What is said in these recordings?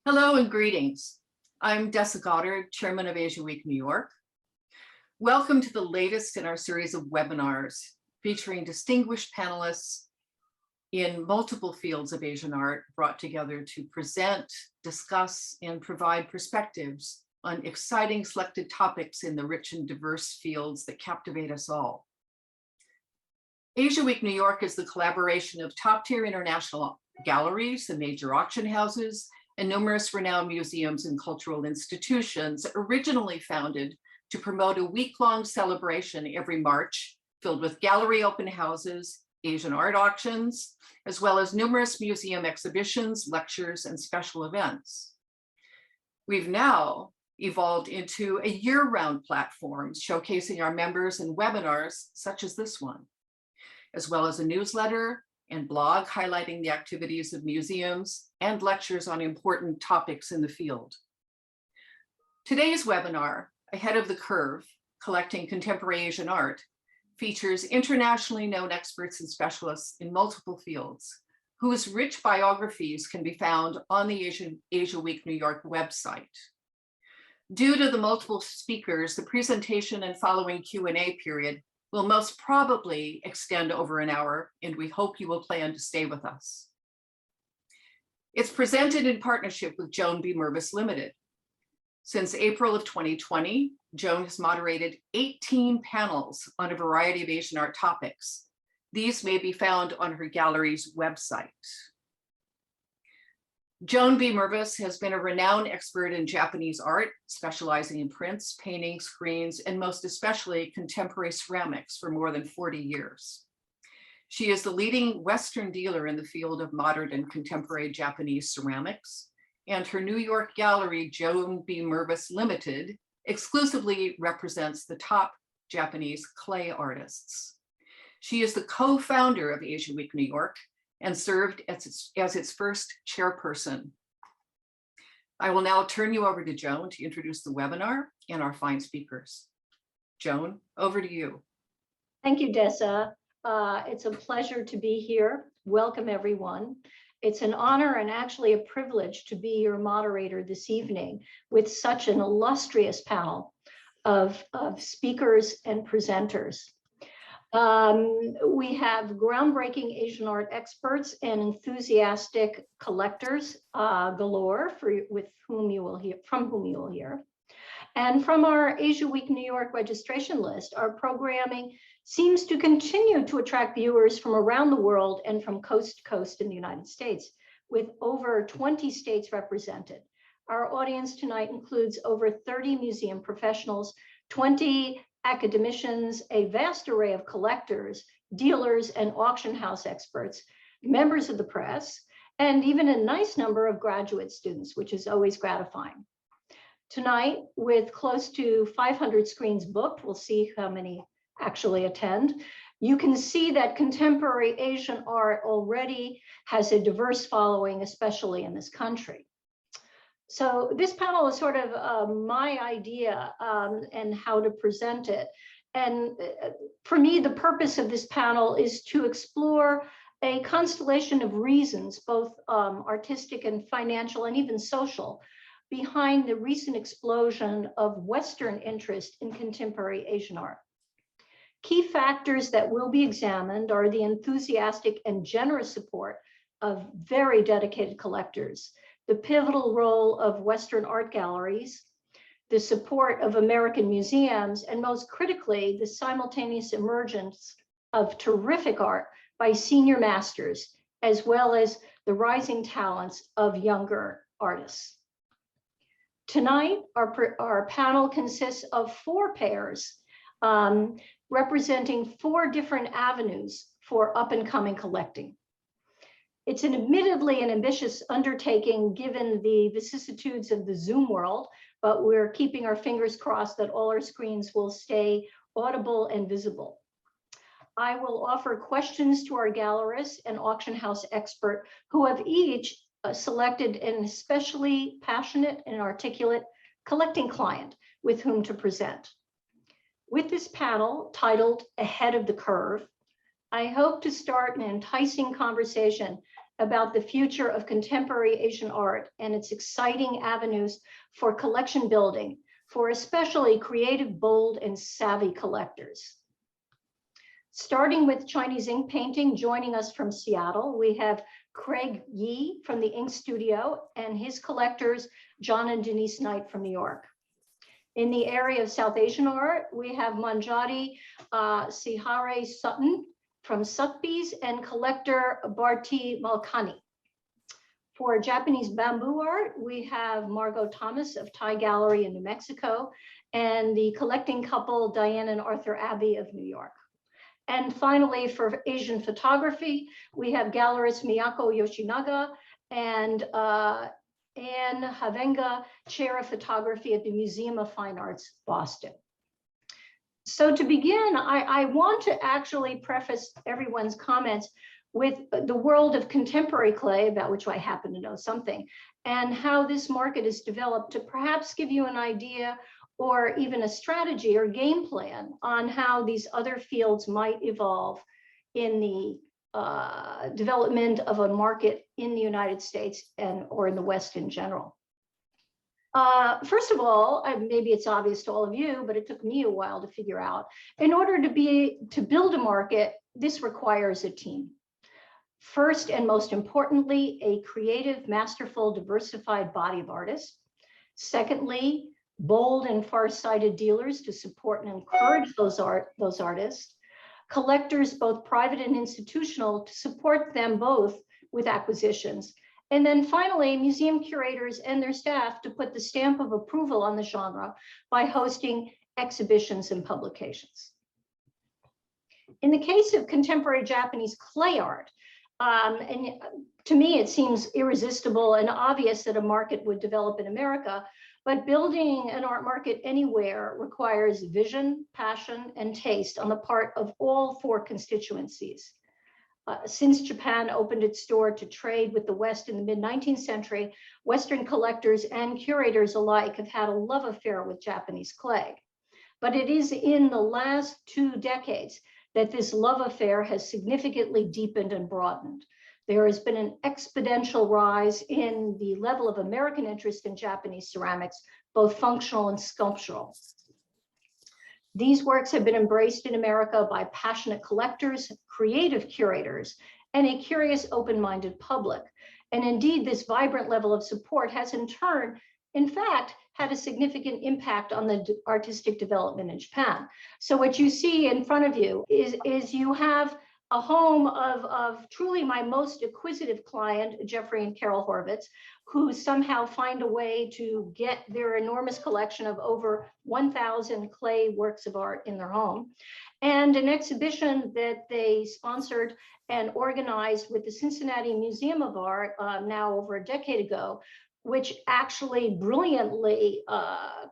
Hello and greetings. I'm Dessa Goddard, Chairman of Asia Week New York. Welcome to the latest in our series of webinars featuring distinguished panelists in multiple fields of Asian art brought together to present, discuss, and provide perspectives on exciting selected topics in the rich and diverse fields that captivate us all. Asia Week New York is the collaboration of top-tier international galleries and major auction houses and numerous renowned museums and cultural institutions, originally founded to promote a week-long celebration every March filled with gallery open houses, Asian art auctions, as well as numerous museum exhibitions, lectures, and special events. We've now evolved into a year-round platform showcasing our members in webinars such as this one, as well as a newsletter and blog highlighting the activities of museums and lectures on important topics in the field. Today's webinar, Ahead of the Curve, Collecting Contemporary Asian Art, features internationally known experts and specialists in multiple fields, whose rich biographies can be found on the Asia Week New York website. Due to the multiple speakers, the presentation and following Q&A period will most probably extend over an hour, and we hope you will plan to stay with us. It's presented in partnership with Joan B Mirviss Limited. Since April of 2020, Joan has moderated 18 panels on a variety of Asian art topics. These may be found on her gallery's website. Joan B Mirviss has been a renowned expert in Japanese art, specializing in prints, paintings, screens, and most especially contemporary ceramics for more than 40 years. She is the leading Western dealer in the field of modern and contemporary Japanese ceramics, and her New York gallery, Joan B Mirviss Limited, exclusively represents the top Japanese clay artists. She is the co-founder of Asia Week New York and served as its first chairperson. I will now turn you over to Joan to introduce the webinar and our fine speakers. Joan, over to you. Thank you, Dessa. It's a pleasure to be here. Welcome, everyone. It's an honor and actually a privilege to be your moderator this evening with such an illustrious panel of speakers and presenters. We have groundbreaking Asian art experts and enthusiastic collectors galore from whom you will hear. And from our Asia Week New York registration list, our programming seems to continue to attract viewers from around the world and from coast to coast in the United States, with over 20 states represented. Our audience tonight includes over 30 museum professionals, 20 academicians, a vast array of collectors, dealers, and auction house experts, members of the press, and even a nice number of graduate students, which is always gratifying. Tonight, with close to 500 screens booked, we'll see how many actually attend. You can see that contemporary Asian art already has a diverse following, especially in this country. So this panel is sort of my idea and how to present it. And for me, the purpose of this panel is to explore a constellation of reasons, both artistic and financial and even social, behind the recent explosion of Western interest in contemporary Asian art. Key factors that will be examined are the enthusiastic and generous support of very dedicated collectors, the pivotal role of Western art galleries, the support of American museums, and most critically, the simultaneous emergence of terrific art by senior masters, as well as the rising talents of younger artists. Tonight, our panel consists of 4 pairs representing 4 different avenues for up-and-coming collecting. It's admittedly an ambitious undertaking given the vicissitudes of the Zoom world, but we're keeping our fingers crossed that all our screens will stay audible and visible. I will offer questions to our gallerists and auction house expert who have each selected an especially passionate and articulate collecting client with whom to present. With this panel titled Ahead of the Curve, I hope to start an enticing conversation about the future of contemporary Asian art and its exciting avenues for collection building for especially creative, bold, and savvy collectors. Starting with Chinese ink painting, joining us from Seattle, we have Craig Yi from the Ink Studio and his collectors, John and Denise Knight from New York. In the area of South Asian art, we have Manjari Sihare Sutton from Sotheby's and collector Bharti Malkani. For Japanese bamboo art, we have Margot Thomas of Thai Gallery in New Mexico and the collecting couple Diane and Arthur Abbey of New York. And finally, for Asian photography, we have gallerist Miyako Yoshinaga and Anne Havenga, Chair of Photography at the Museum of Fine Arts, Boston. So to begin, I want to actually preface everyone's comments with the world of contemporary clay, about which I happen to know something, and how this market is developed to perhaps give you an idea or even a strategy or game plan on how these other fields might evolve in the development of a market in the United States or in the West in general. First of all, maybe it's obvious to all of you, but it took me a while to figure out. In order to build a market, this requires a team. First and most importantly, a creative, masterful, diversified body of artists. Secondly, bold and far-sighted dealers to support and encourage those artists. Collectors, both private and institutional, to support them both with acquisitions. And then finally, museum curators and their staff to put the stamp of approval on the genre by hosting exhibitions and publications. In the case of contemporary Japanese clay art, and to me, it seems irresistible and obvious that a market would develop in America, but building an art market anywhere requires vision, passion, and taste on the part of all four constituencies. Since Japan opened its door to trade with the West in the mid-19th century, Western collectors and curators alike have had a love affair with Japanese clay. But it is in the last 2 decades that this love affair has significantly deepened and broadened. There has been an exponential rise in the level of American interest in Japanese ceramics, both functional and sculptural. These works have been embraced in America by passionate collectors, creative curators, and a curious, open-minded public. And indeed, this vibrant level of support has in turn, in fact, had a significant impact on the artistic development in Japan. So what you see in front of you is you have a home of truly my most acquisitive client, Jeffrey and Carol Horvitz, who somehow find a way to get their enormous collection of over 1,000 clay works of art in their home, and an exhibition that they sponsored and organized with the Cincinnati Museum of Art now over a decade ago, which actually brilliantly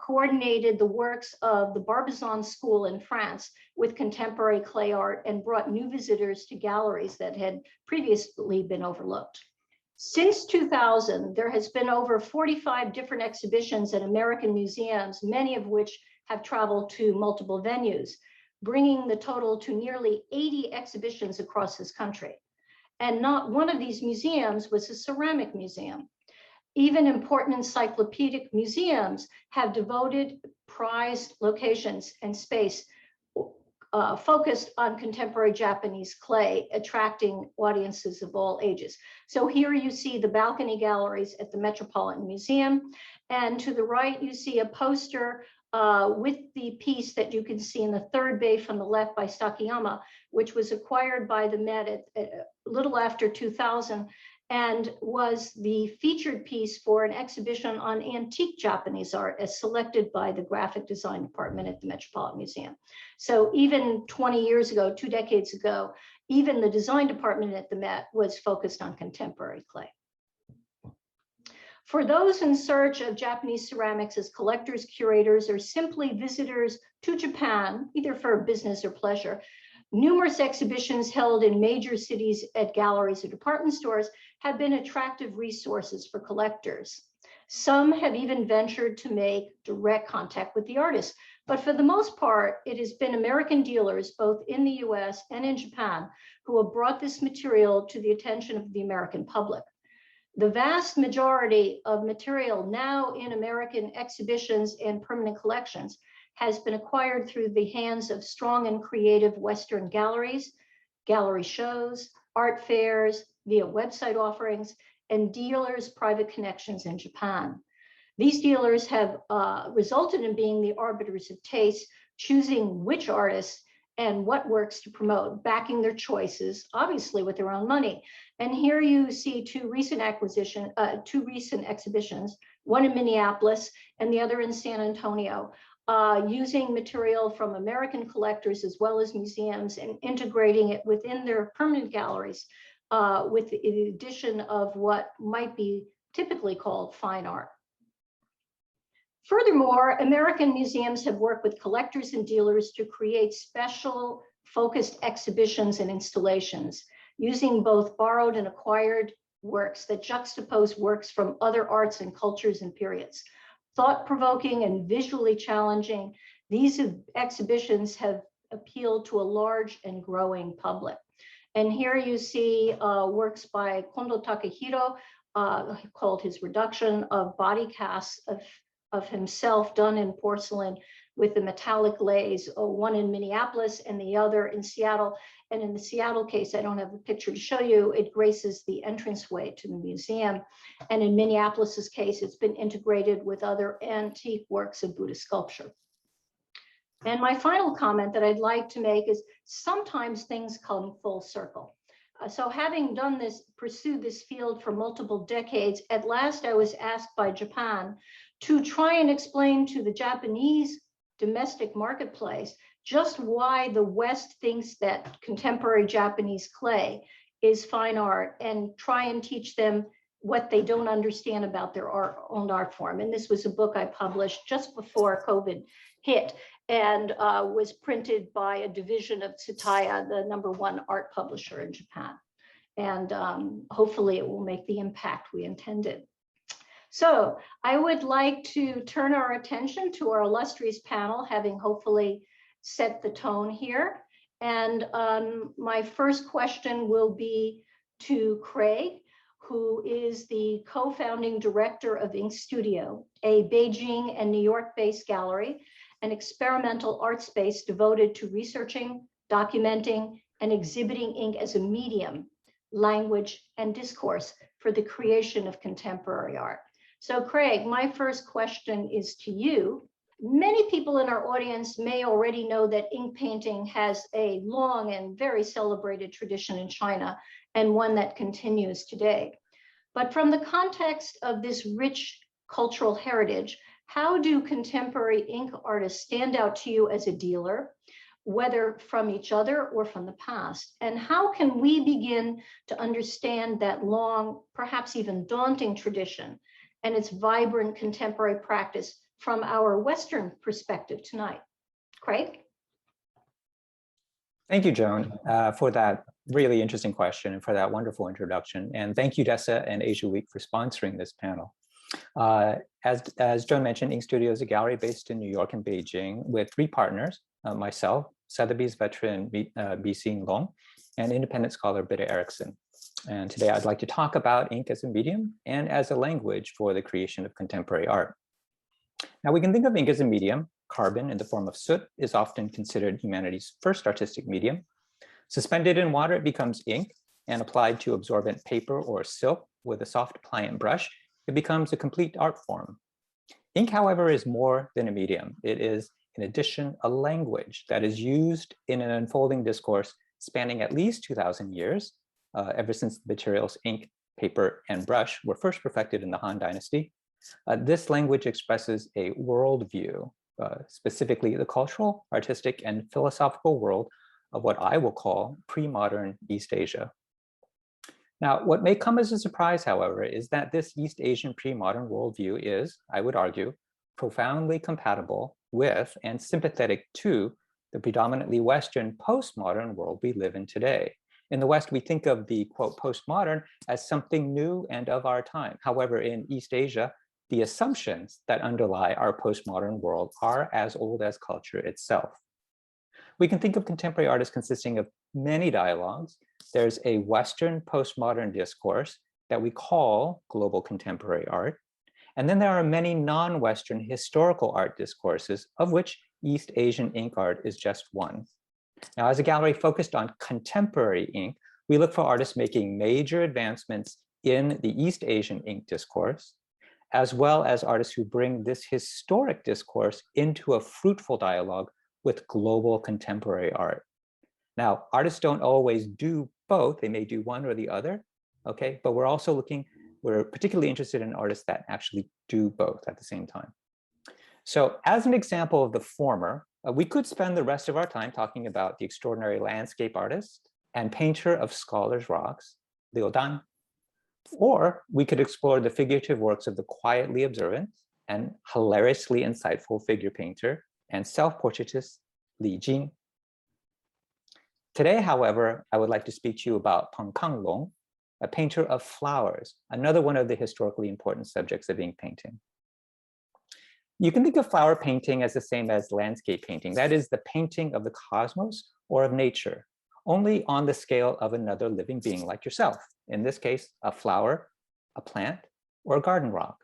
coordinated the works of the Barbizon School in France with contemporary clay art and brought new visitors to galleries that had previously been overlooked. Since 2000, there has been over 45 different exhibitions at American museums, many of which have traveled to multiple venues, bringing the total to nearly 80 exhibitions across this country. And not one of these museums was a ceramic museum. Even important encyclopedic museums have devoted prized locations and space focused on contemporary Japanese clay, attracting audiences of all ages. So here you see the balcony galleries at the Metropolitan Museum, and to the right you see a poster with the piece that you can see in the third bay from the left by Sakayama, which was acquired by the Met at a little after 2000, and was the featured piece for an exhibition on antique Japanese art as selected by the graphic design department at the Metropolitan Museum. So even 20 years ago, 2 decades ago, even the design department at the Met was focused on contemporary clay. For those in search of Japanese ceramics as collectors, curators, or simply visitors to Japan, either for business or pleasure, numerous exhibitions held in major cities at galleries or department stores have been attractive resources for collectors. Some have even ventured to make direct contact with the artists, But for the most part, it has been American dealers, both in the US and in Japan, who have brought this material to the attention of the American public. The vast majority of material now in American exhibitions and permanent collections has been acquired through the hands of strong and creative Western galleries, gallery shows, art fairs, via website offerings, and dealers' private connections in Japan. These dealers have resulted in being the arbiters of taste, choosing which artists and what works to promote, backing their choices, obviously with their own money. And here you see two recent exhibitions, one in Minneapolis and the other in San Antonio, using material from American collectors as well as museums and integrating it within their permanent galleries with the addition of what might be typically called fine art. Furthermore, American museums have worked with collectors and dealers to create special focused exhibitions and installations using both borrowed and acquired works that juxtapose works from other arts and cultures and periods. Thought-provoking and visually challenging, these exhibitions have appealed to a large and growing public. And here you see works by Kondo Takahiro called his reduction of body casts of himself done in porcelain with the metallic glaze, one in Minneapolis and the other in Seattle. And in the Seattle case, I don't have a picture to show you, it graces the entranceway to the museum. And in Minneapolis's case, it's been integrated with other antique works of Buddhist sculpture. And my final comment that I'd like to make is sometimes things come full circle. So having done this, pursued this field for multiple decades, at last I was asked by Japan to try and explain to the Japanese domestic marketplace just why the West thinks that contemporary Japanese clay is fine art and try and teach them what they don't understand about their own art form. And this was a book I published just before COVID hit and was printed by a division of Tsutaya, the #1 art publisher in Japan. And hopefully it will make the impact we intended. So I would like to turn our attention to our illustrious panel, having hopefully set the tone here. And my first question will be to Craig, who is the co-founding director of Ink Studio, a Beijing and New York-based gallery, an experimental art space devoted to researching, documenting, and exhibiting ink as a medium, language, and discourse for the creation of contemporary art. So Craig, my first question is to you. Many people in our audience may already know that ink painting has a long and very celebrated tradition in China and one that continues today. But from the context of this rich cultural heritage, how do contemporary ink artists stand out to you as a dealer, whether from each other or from the past? And how can we begin to understand that long, perhaps even daunting tradition and its vibrant contemporary practice from our Western perspective tonight? Craig? Thank you, Joan, for that really interesting question and for that wonderful introduction. And thank you, Dessa and Asia Week for sponsoring this panel. As Joan mentioned, Ink Studio is a gallery based in New York and Beijing with 3 partners, myself, Sotheby's veteran B.C. Long, and independent scholar Britta Erickson. And today I'd like to talk about ink as a medium and as a language for the creation of contemporary art. Now we can think of ink as a medium. Carbon in the form of soot is often considered humanity's first artistic medium. Suspended in water, it becomes ink, and applied to absorbent paper or silk with a soft pliant brush, it becomes a complete art form. Ink, however, is more than a medium. It is, in addition, a language that is used in an unfolding discourse spanning at least 2,000 years, ever since the materials ink, paper, and brush were first perfected in the Han Dynasty. This language expresses a worldview, specifically the cultural, artistic, and philosophical world of what I will call pre-modern East Asia. Now, what may come as a surprise, however, is that this East Asian pre-modern worldview is, I would argue, profoundly compatible with and sympathetic to the predominantly Western postmodern world we live in today. In the West, we think of the, quote, postmodern as something new and of our time. However, in East Asia, the assumptions that underlie our postmodern world are as old as culture itself. We can think of contemporary art as consisting of many dialogues. There's a Western postmodern discourse that we call global contemporary art. And then there are many non-Western historical art discourses, of which East Asian ink art is just one. Now, as a gallery focused on contemporary ink, we look for artists making major advancements in the East Asian ink discourse, as well as artists who bring this historic discourse into a fruitful dialogue with global contemporary art. Now, artists don't always do both. They may do one or the other, okay? But we're particularly interested in artists that actually do both at the same time. So as an example of the former, we could spend the rest of our time talking about the extraordinary landscape artist and painter of scholars' rocks, Liu Dan. Or we could explore the figurative works of the quietly observant and hilariously insightful figure painter and self-portraitist Li Jin. Today, however, I would like to speak to you about Peng Kanglong, a painter of flowers, another one of the historically important subjects of ink painting. You can think of flower painting as the same as landscape painting. That is the painting of the cosmos or of nature, only on the scale of another living being like yourself. In this case, a flower, a plant, or a garden rock.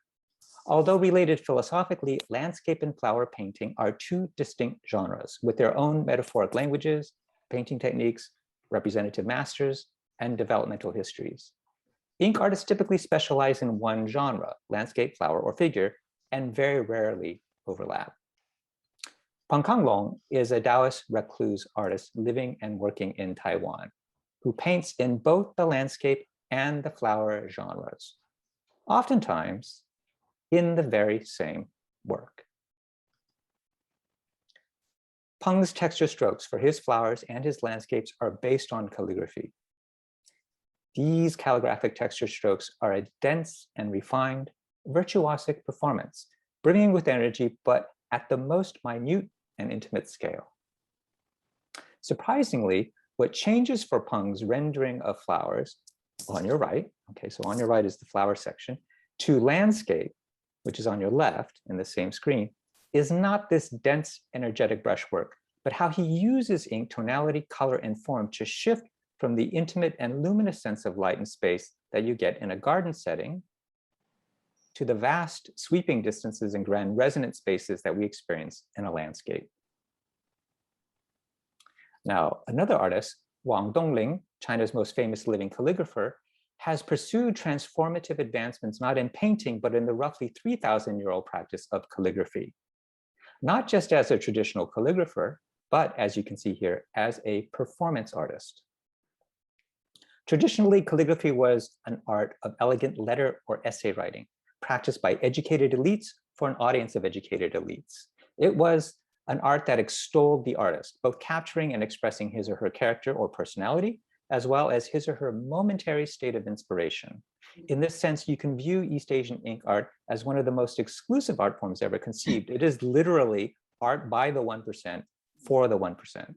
Although related philosophically, landscape and flower painting are two distinct genres with their own metaphoric languages, painting techniques, representative masters, and developmental histories. Ink artists typically specialize in one genre, landscape, flower, or figure, and very rarely overlap. Peng Kanglong is a Taoist recluse artist living and working in Taiwan, who paints in both the landscape and the flower genres, oftentimes in the very same work. Peng's texture strokes for his flowers and his landscapes are based on calligraphy. These calligraphic texture strokes are a dense and refined, virtuosic performance, brimming with energy, but at the most minute and intimate scale. Surprisingly, what changes for Peng's rendering of flowers on your right, okay, so on your right is the flower section, to landscape, which is on your left in the same screen, is not this dense, energetic brushwork, but how he uses ink, tonality, color, and form to shift from the intimate and luminous sense of light and space that you get in a garden setting to the vast sweeping distances and grand resonant spaces that we experience in a landscape. Now, another artist, Wang Dongling, China's most famous living calligrapher, has pursued transformative advancements not in painting, but in the roughly 3,000-year-old practice of calligraphy. Not just as a traditional calligrapher, but as you can see here, as a performance artist. Traditionally, calligraphy was an art of elegant letter or essay writing, practiced by educated elites for an audience of educated elites. It was an art that extolled the artist, both capturing and expressing his or her character or personality, as well as his or her momentary state of inspiration. In this sense, you can view East Asian ink art as one of the most exclusive art forms ever conceived. It is literally art by the 1% for the 1%.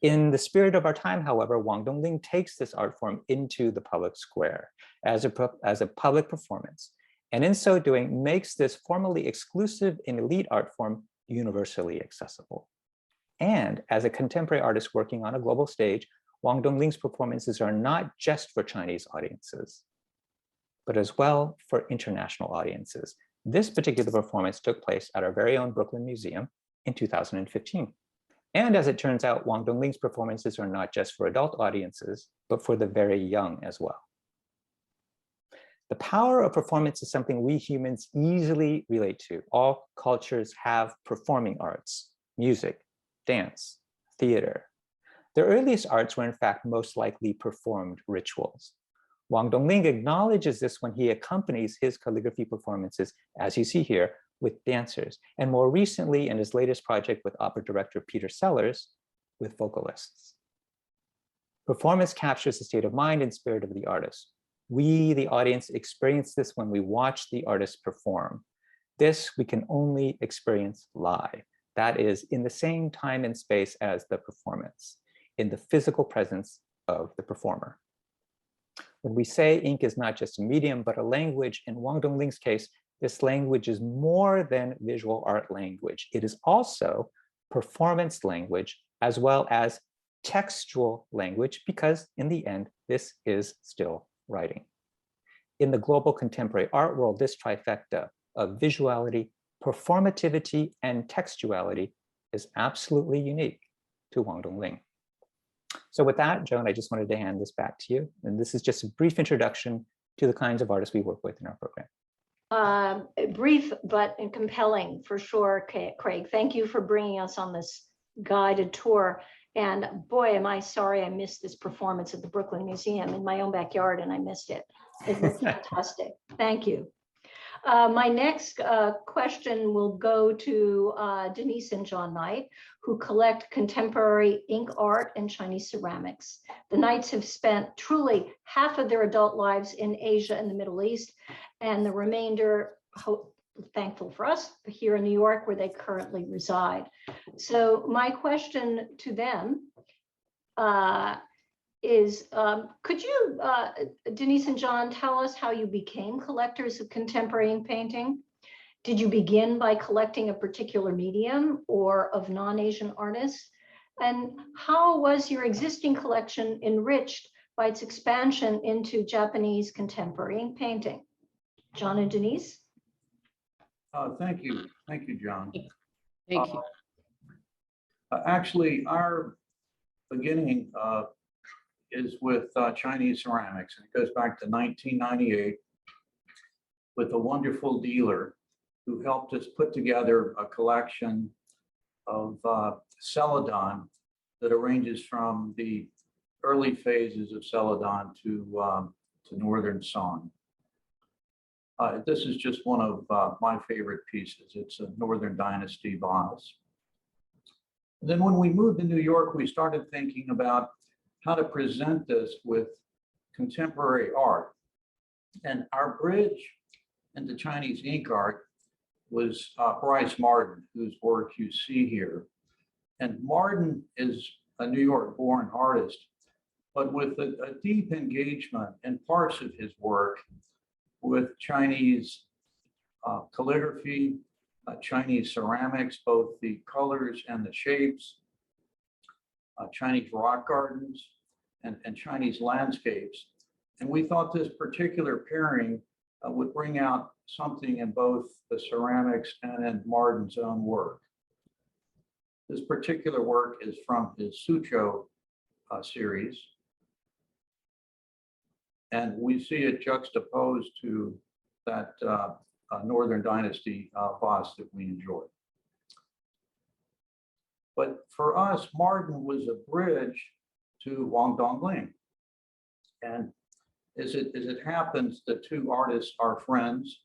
In the spirit of our time, however, Wang Dongling takes this art form into the public square as a public performance, and in so doing, makes this formerly exclusive and elite art form universally accessible. And as a contemporary artist working on a global stage, Wang Dongling's performances are not just for Chinese audiences, but as well for international audiences. This particular performance took place at our very own Brooklyn Museum in 2015. And as it turns out, Wang Dongling's performances are not just for adult audiences, but for the very young as well. The power of performance is something we humans easily relate to. All cultures have performing arts, music, dance, theater. The earliest arts were in fact most likely performed rituals. Wang Dongling acknowledges this when he accompanies his calligraphy performances, as you see here, with dancers, and more recently in his latest project with opera director Peter Sellers, with vocalists. Performance captures the state of mind and spirit of the artist. We, the audience, experience this when we watch the artist perform. This we can only experience live. That is, in the same time and space as the performance, in the physical presence of the performer. When we say ink is not just a medium, but a language, in Wang Dongling's case, this language is more than visual art language. It is also performance language as well as textual language, because in the end, this is still writing. In the global contemporary art world, this trifecta of visuality, performativity, and textuality is absolutely unique to Wang Dongling. So with that, Joan, I just wanted to hand this back to you. And this is just a brief introduction to the kinds of artists we work with in our program. Brief but compelling for sure, Craig. Thank you for bringing us on this guided tour. And boy, am I sorry I missed this performance at the Brooklyn Museum in my own backyard, and I missed it. It was fantastic. Thank you. My next question will go to Denise and John Knight, who collect contemporary ink art and Chinese ceramics. The Knights have spent truly half of their adult lives in Asia and the Middle East, and the remainder, thankful for us, here in New York, where they currently reside. So my question to them is, could you, Denise and John, tell us how you became collectors of contemporary ink painting? Did you begin by collecting a particular medium or of non-Asian artists? And how was your existing collection enriched by its expansion into Japanese contemporary ink painting? John and Denise? Thank you, John. Thank you. Actually, our beginning is with Chinese ceramics, and it goes back to 1998 with a wonderful dealer who helped us put together a collection of celadon that ranges from the early phases of celadon to northern song. This is just one of my favorite pieces. It's a Northern Dynasty vase. And then when we moved to New York, we started thinking about how to present this with contemporary art. And our bridge into Chinese ink art was Bryce Marden, whose work you see here. And Marden is a New York-born artist, but with a deep engagement in parts of his work with Chinese calligraphy, Chinese ceramics, both the colors and the shapes, Chinese rock gardens, and Chinese landscapes. And we thought this particular pairing would bring out something in both the ceramics and in Marden's own work. This particular work is from his Suzhou series. And we see it juxtaposed to that Northern Dynasty vase that we enjoy. But for us, Marden was a bridge to Wang Dongling. And as it happens, the two artists are friends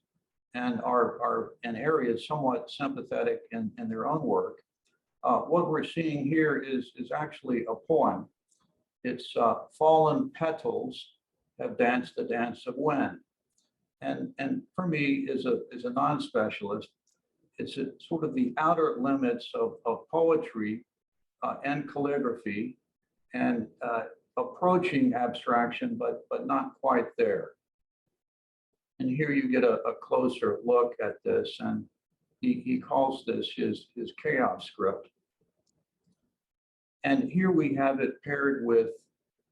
and are in areas somewhat sympathetic in their own work. What we're seeing here is actually a poem. It's fallen petals have danced the dance of wind. And for me, as a non-specialist, it's sort of the outer limits of poetry and calligraphy, and approaching abstraction, but not quite there. And here you get a closer look at this, and he calls this his chaos script. And here we have it paired with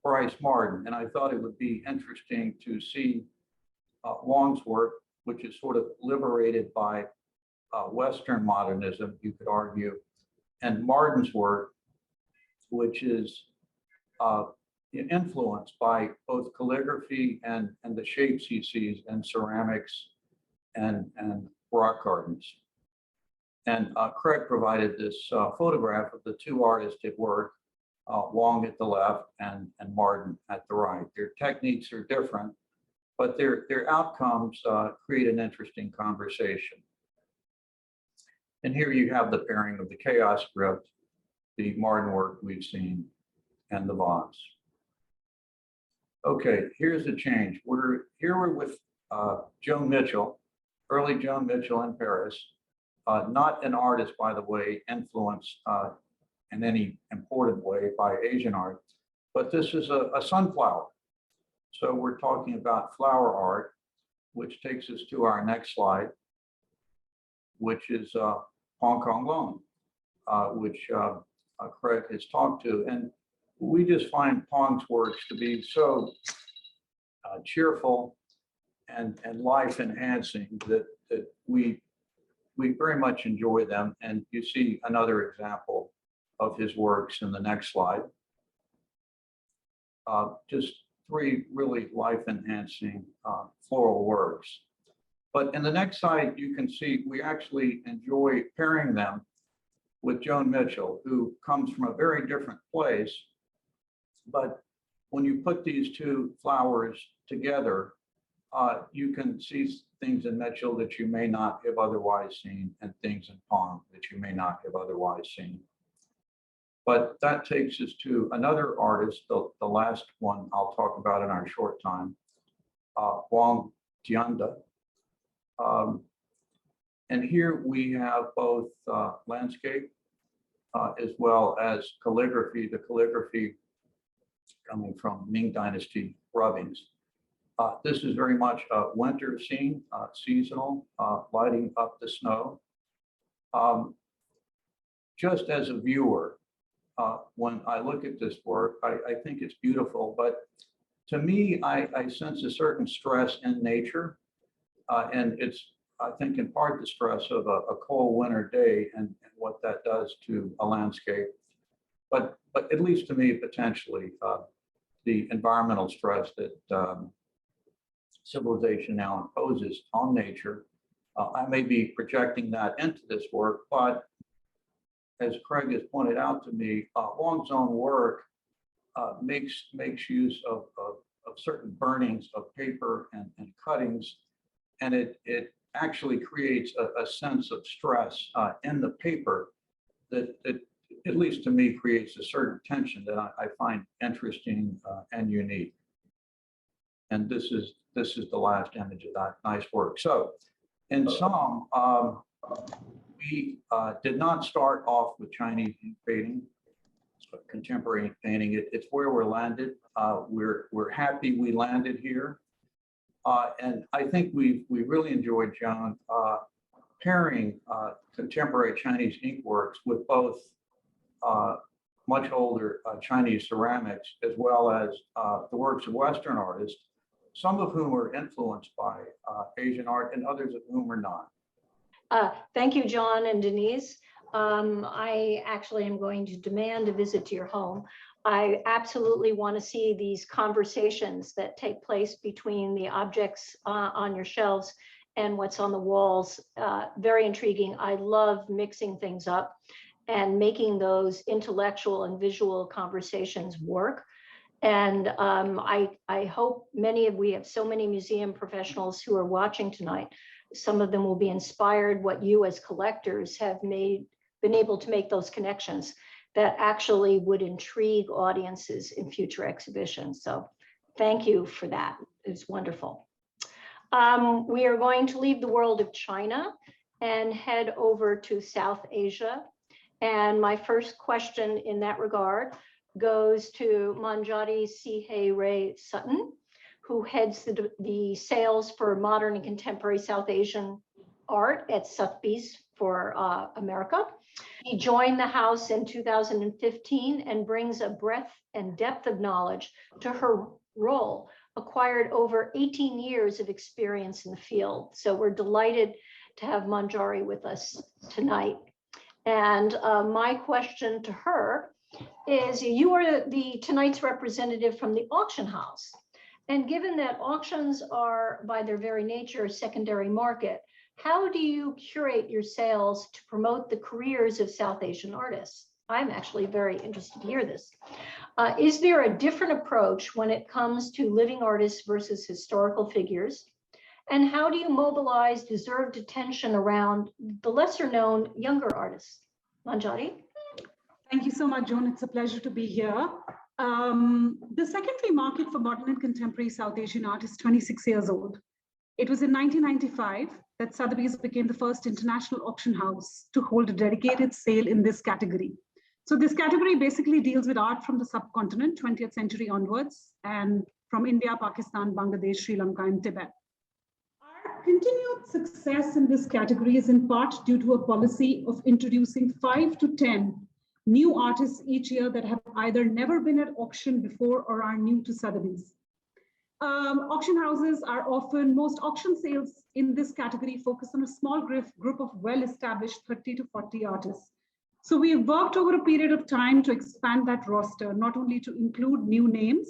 Bryce Marden, and I thought it would be interesting to see Wang's work, which is sort of liberated by Western modernism, you could argue, and Marden's work, which is influenced by both calligraphy and the shapes he sees in ceramics and rock gardens. And Craig provided this photograph of the two artists at work, Wang at the left and Marden at the right. Their techniques are different, but their outcomes create an interesting conversation. And here you have the pairing of the chaos script, the Marden work we've seen, and the vase. Okay, here's the change. We're with Joan Mitchell, early Joan Mitchell in Paris, not an artist, by the way, influenced in any important way by Asian art, but this is a sunflower. So we're talking about flower art, which takes us to our next slide. which is Hong Kong Loan, which Craig has talked to. And we just find Pong's works to be so cheerful and life enhancing that we very much enjoy them. And you see another example of his works in the next slide. Just three really life enhancing floral works. But in the next slide, you can see we actually enjoy pairing them with Joan Mitchell, who comes from a very different place. But when you put these two flowers together, you can see things in Mitchell that you may not have otherwise seen, and things in Pong that you may not have otherwise seen. But that takes us to another artist, the last one I'll talk about in our short time, Wang Jianda. And here we have both landscape as well as calligraphy, the calligraphy coming from Ming Dynasty rubbings. This is very much a winter scene, seasonal, lighting up the snow. Just as a viewer, when I look at this work, I think it's beautiful, but to me, I sense a certain stress in nature. And it's, I think, in part the stress of a cold winter day and what that does to a landscape. But at least to me, potentially, the environmental stress that civilization now imposes on nature. I may be projecting that into this work, but as Craig has pointed out to me, Wang's own work makes use of certain burnings of paper and cuttings, and it actually creates a sense of stress in the paper that at least to me creates a certain tension that I find interesting and unique. And this is the last image of that nice work. So in sum, we did not start off with Chinese painting, contemporary painting. It's where we're landed. We're happy we landed here. And I think we really enjoyed, Joan, pairing contemporary Chinese ink works with both much older Chinese ceramics, as well as the works of Western artists, some of whom are influenced by Asian art and others of whom are not. Thank you, John and Denise. I actually am going to demand a visit to your home. I absolutely want to see these conversations that take place between the objects on your shelves and what's on the walls. Very intriguing. I love mixing things up and making those intellectual and visual conversations work. And I hope we have so many museum professionals who are watching tonight. Some of them will be inspired what you as collectors have been able to make those connections that actually would intrigue audiences in future exhibitions. So thank you for that. It's wonderful. We are going to leave the world of China and head over to South Asia. And my first question in that regard goes to Manjari Sihe Ray Sutton, who heads the sales for modern and contemporary South Asian art at Sotheby's for America. He joined the house in 2015 and brings a breadth and depth of knowledge to her role, acquired over 18 years of experience in the field. So we're delighted to have Manjari with us tonight. And my question to her is, you are tonight's representative from the auction house. And given that auctions are by their very nature a secondary market, how do you curate your sales to promote the careers of South Asian artists? I'm actually very interested to hear this. Is there a different approach when it comes to living artists versus historical figures? And how do you mobilize deserved attention around the lesser known younger artists? Manjari? Thank you so much, Joan. It's a pleasure to be here. The secondary market for modern and contemporary South Asian art is 26 years old. It was in 1995 that Sotheby's became the first international auction house to hold a dedicated sale in this category. So this category basically deals with art from the subcontinent, 20th century onwards, and from India, Pakistan, Bangladesh, Sri Lanka, and Tibet. Our continued success in this category is in part due to a policy of introducing 5 to 10 new artists each year that have either never been at auction before or are new to Sotheby's. Auction houses are often, most auction sales in this category focus on a small group of well-established 30 to 40 artists. So we have worked over a period of time to expand that roster, not only to include new names,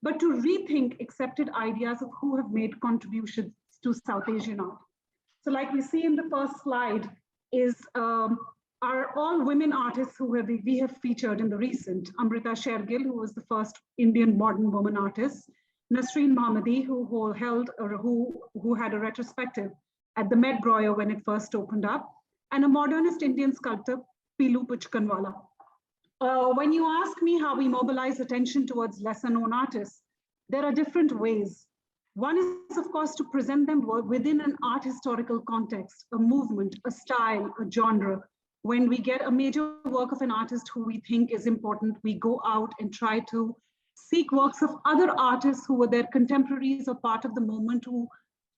but to rethink accepted ideas of who have made contributions to South Asian art. So like we see in the first slide is are all women artists who we have featured in the recent. Amrita Shergill, who was the first Indian modern woman artist. Nasreen Mohammadi, who had a retrospective at the Met Broyer when it first opened up, and a modernist Indian sculptor, Pilu Puchkanwala. When you ask me how we mobilize attention towards lesser known artists, there are different ways. One is, of course, to present them within an art historical context, a movement, a style, a genre. When we get a major work of an artist who we think is important, we go out and try to seek works of other artists who were their contemporaries or part of the moment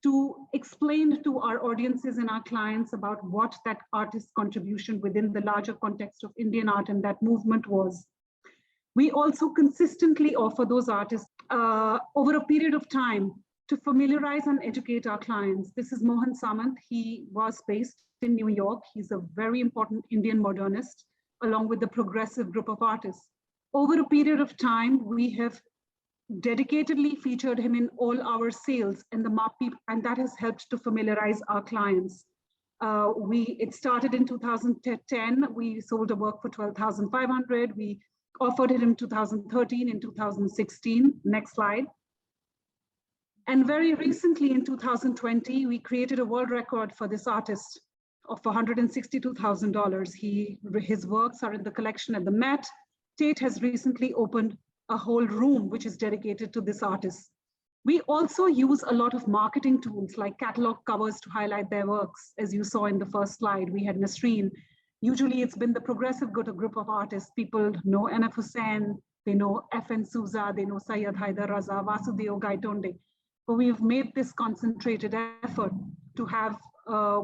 to explain to our audiences and our clients about what that artist's contribution within the larger context of Indian art and that movement was. We also consistently offer those artists over a period of time to familiarize and educate our clients. This is Mohan Samant. He was based in New York. He's a very important Indian modernist, along with the progressive group of artists. Over a period of time, we have dedicatedly featured him in all our sales, and that has helped to familiarize our clients. It started in 2010. We sold a work for $12,500. We offered it in 2013, in 2016. Next slide. And very recently in 2020, we created a world record for this artist of $162,000. His works are in the collection at the Met. Tate has recently opened a whole room which is dedicated to this artist. We also use a lot of marketing tools like catalog covers to highlight their works. As you saw in the first slide, we had Nasreen. Usually it's been the progressive group of artists. People know N.F. Hussain, they know F.N. Souza, they know Syed Haidar Raza, Vasudeo Gaitonde. But we've made this concentrated effort to have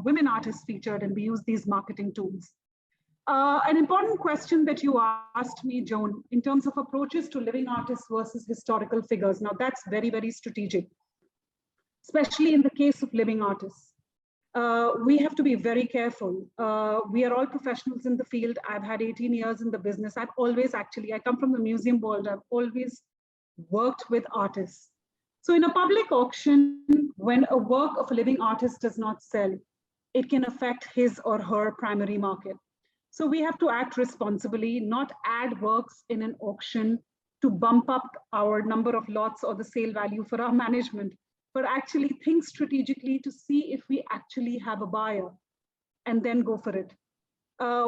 women artists featured, and we use these marketing tools. An important question that you asked me, Joan, in terms of approaches to living artists versus historical figures. Now that's very, very strategic, especially in the case of living artists. We have to be very careful. We are all professionals in the field. I've had 18 years in the business. I come from the museum world. I've always worked with artists. So in a public auction, when a work of a living artist does not sell, it can affect his or her primary market. So we have to act responsibly, not add works in an auction to bump up our number of lots or the sale value for our management, but actually think strategically to see if we actually have a buyer and then go for it.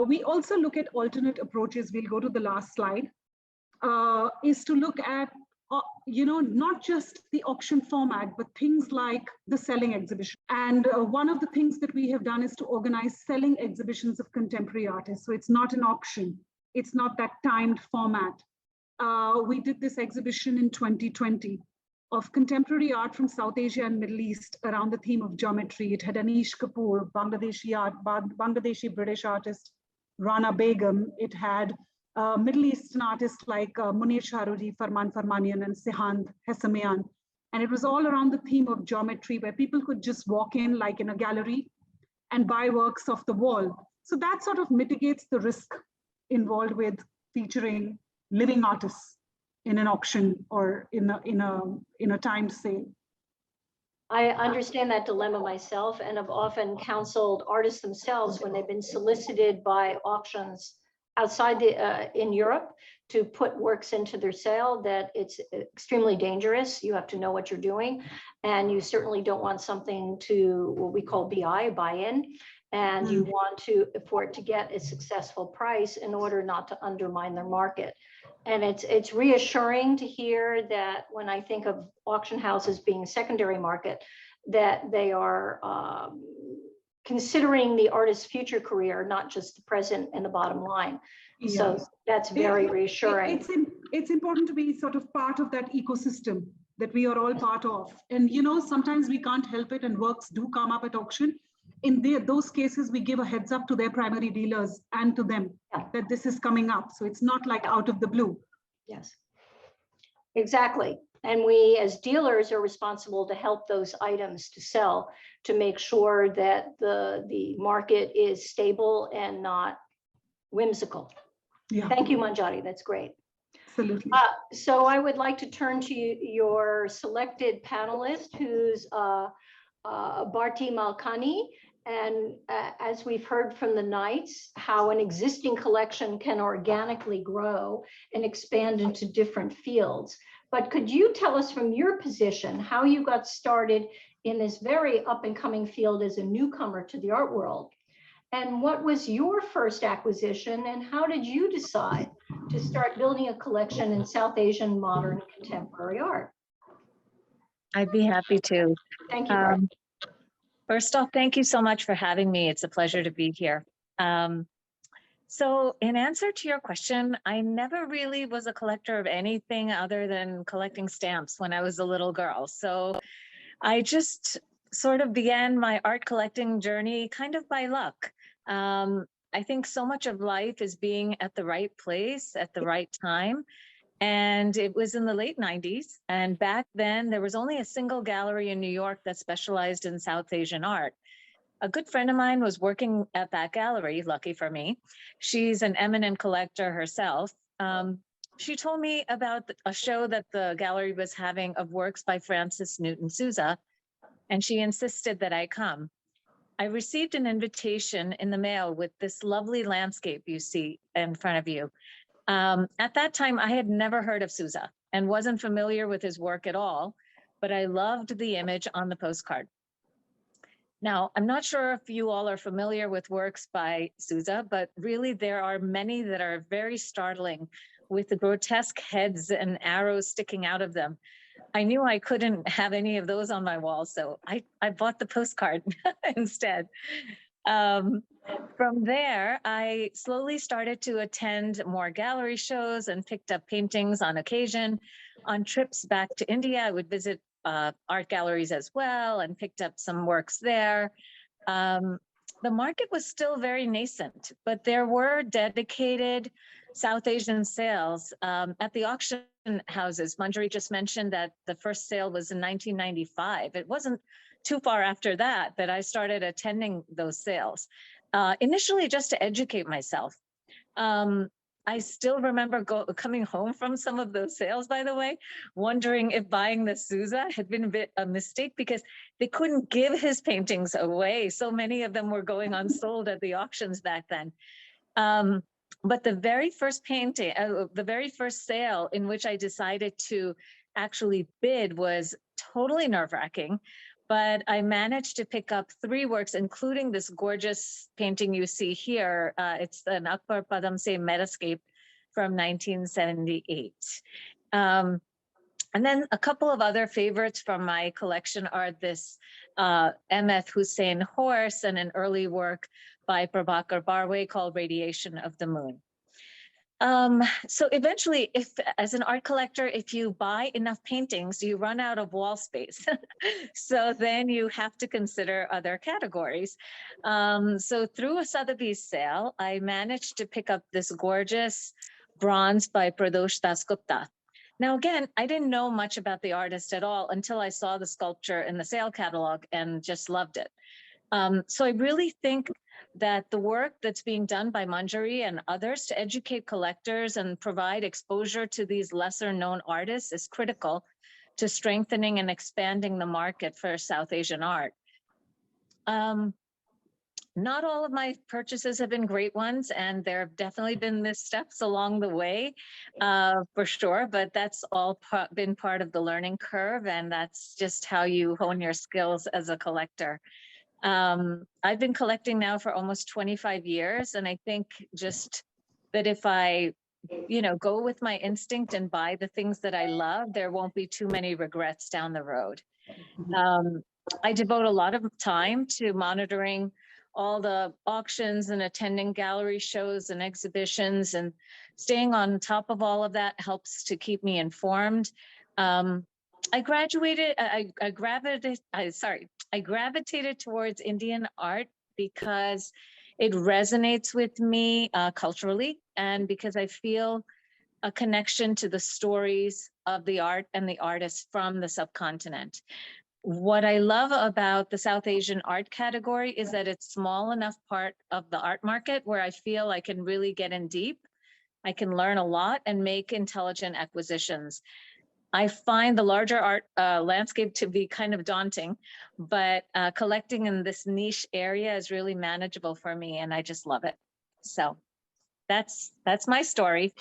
We also look at alternate approaches. We'll go to the last slide, is to look at not just the auction format, but things like the selling exhibition. And one of the things that we have done is to organize selling exhibitions of contemporary artists. So it's not an auction. It's not that timed format. We did this exhibition in 2020 of contemporary art from South Asia and Middle East around the theme of geometry. It had Anish Kapoor, Bangladeshi British artist, Rana Begum. It had Middle Eastern artists like Munir Shahrudi, Farman Farmanian, and Sehand Hessamian. And it was all around the theme of geometry, where people could just walk in like in a gallery and buy works off the wall. So that sort of mitigates the risk involved with featuring living artists in an auction or in a timed sale. I understand that dilemma myself, and have often counseled artists themselves when they've been solicited by auctions outside in Europe to put works into their sale, that it's extremely dangerous. You have to know what you're doing, and you certainly don't want something to what we call buy-in, and you want for it to get a successful price in order not to undermine their market. And it's reassuring to hear that when I think of auction houses being secondary market, that they are considering the artist's future career, not just the present and the bottom line. Yes. So that's very reassuring. It's important to be sort of part of that ecosystem that we are all part of. And, you know, sometimes we can't help it and works do come up at auction. In those cases, we give a heads up to their primary dealers and to them that this is coming up. So it's not like out of the blue. Yes, exactly. And we as dealers are responsible to help those items to sell, to make sure that the market is stable and not whimsical. Yeah. Thank you, Manjari. That's great. Absolutely. So I would like to turn to your selected panelist, who's Bharti Malkani. And as we've heard from the Knights, how an existing collection can organically grow and expand into different fields. But could you tell us from your position how you got started in this very up and coming field as a newcomer to the art world? And what was your first acquisition, and how did you decide to start building a collection in South Asian modern contemporary art? I'd be happy to. Thank you, Bharti. First off, thank you so much for having me. It's a pleasure to be here. So in answer to your question, I never really was a collector of anything other than collecting stamps when I was a little girl. So I just sort of began my art collecting journey kind of by luck. I think so much of life is being at the right place at the right time. And it was in the late 90s. And back then, there was only a single gallery in New York that specialized in South Asian art. A good friend of mine was working at that gallery, lucky for me. She's an eminent collector herself. She told me about a show that the gallery was having of works by Francis Newton Sousa, and she insisted that I come. I received an invitation in the mail with this lovely landscape you see in front of you. At that time, I had never heard of Sousa and wasn't familiar with his work at all, but I loved the image on the postcard. Now, I'm not sure if you all are familiar with works by Sousa, but really there are many that are very startling with the grotesque heads and arrows sticking out of them. I knew I couldn't have any of those on my wall, so I bought the postcard instead. From there, I slowly started to attend more gallery shows and picked up paintings on occasion. On trips back to India, I would visit art galleries as well and picked up some works there. The market was still very nascent, but there were dedicated South Asian sales at the auction houses. Manjari just mentioned that the first sale was in 1995. It wasn't too far after that I started attending those sales, initially just to educate myself. I still remember coming home from some of those sales, by the way, wondering if buying the Sousa had been a bit a mistake because they couldn't give his paintings away. So many of them were going unsold at the auctions back then. But the very first painting, the very first sale in which I decided to actually bid was totally nerve-wracking. But I managed to pick up 3 works, including this gorgeous painting you see here. It's an Akbar Padam Se Metascape from 1978. And then a couple of other favorites from my collection are this M.F. Hussain horse and an early work by Prabhakar Barwe called Radiation of the Moon. So eventually, as an art collector, if you buy enough paintings, you run out of wall space. So then you have to consider other categories. So through a Sotheby's sale, I managed to pick up this gorgeous bronze by Pradosh Dasgupta. Now, again, I didn't know much about the artist at all until I saw the sculpture in the sale catalog and just loved it. So I really think that the work that's being done by Manjari and others to educate collectors and provide exposure to these lesser known artists is critical to strengthening and expanding the market for South Asian art. Not all of my purchases have been great ones, and there have definitely been missteps along the way, for sure, but that's all been part of the learning curve, and that's just how you hone your skills as a collector. I've been collecting now for almost 25 years, and I think just that if I, go with my instinct and buy the things that I love, there won't be too many regrets down the road. I devote a lot of time to monitoring all the auctions and attending gallery shows and exhibitions, and staying on top of all of that helps to keep me informed. I gravitated towards Indian art because it resonates with me culturally, and because I feel a connection to the stories of the art and the artists from the subcontinent. What I love about the South Asian art category is that it's small enough part of the art market where I feel I can really get in deep. I can learn a lot and make intelligent acquisitions. I find the larger art landscape to be kind of daunting, but collecting in this niche area is really manageable for me, and I just love it. So that's my story.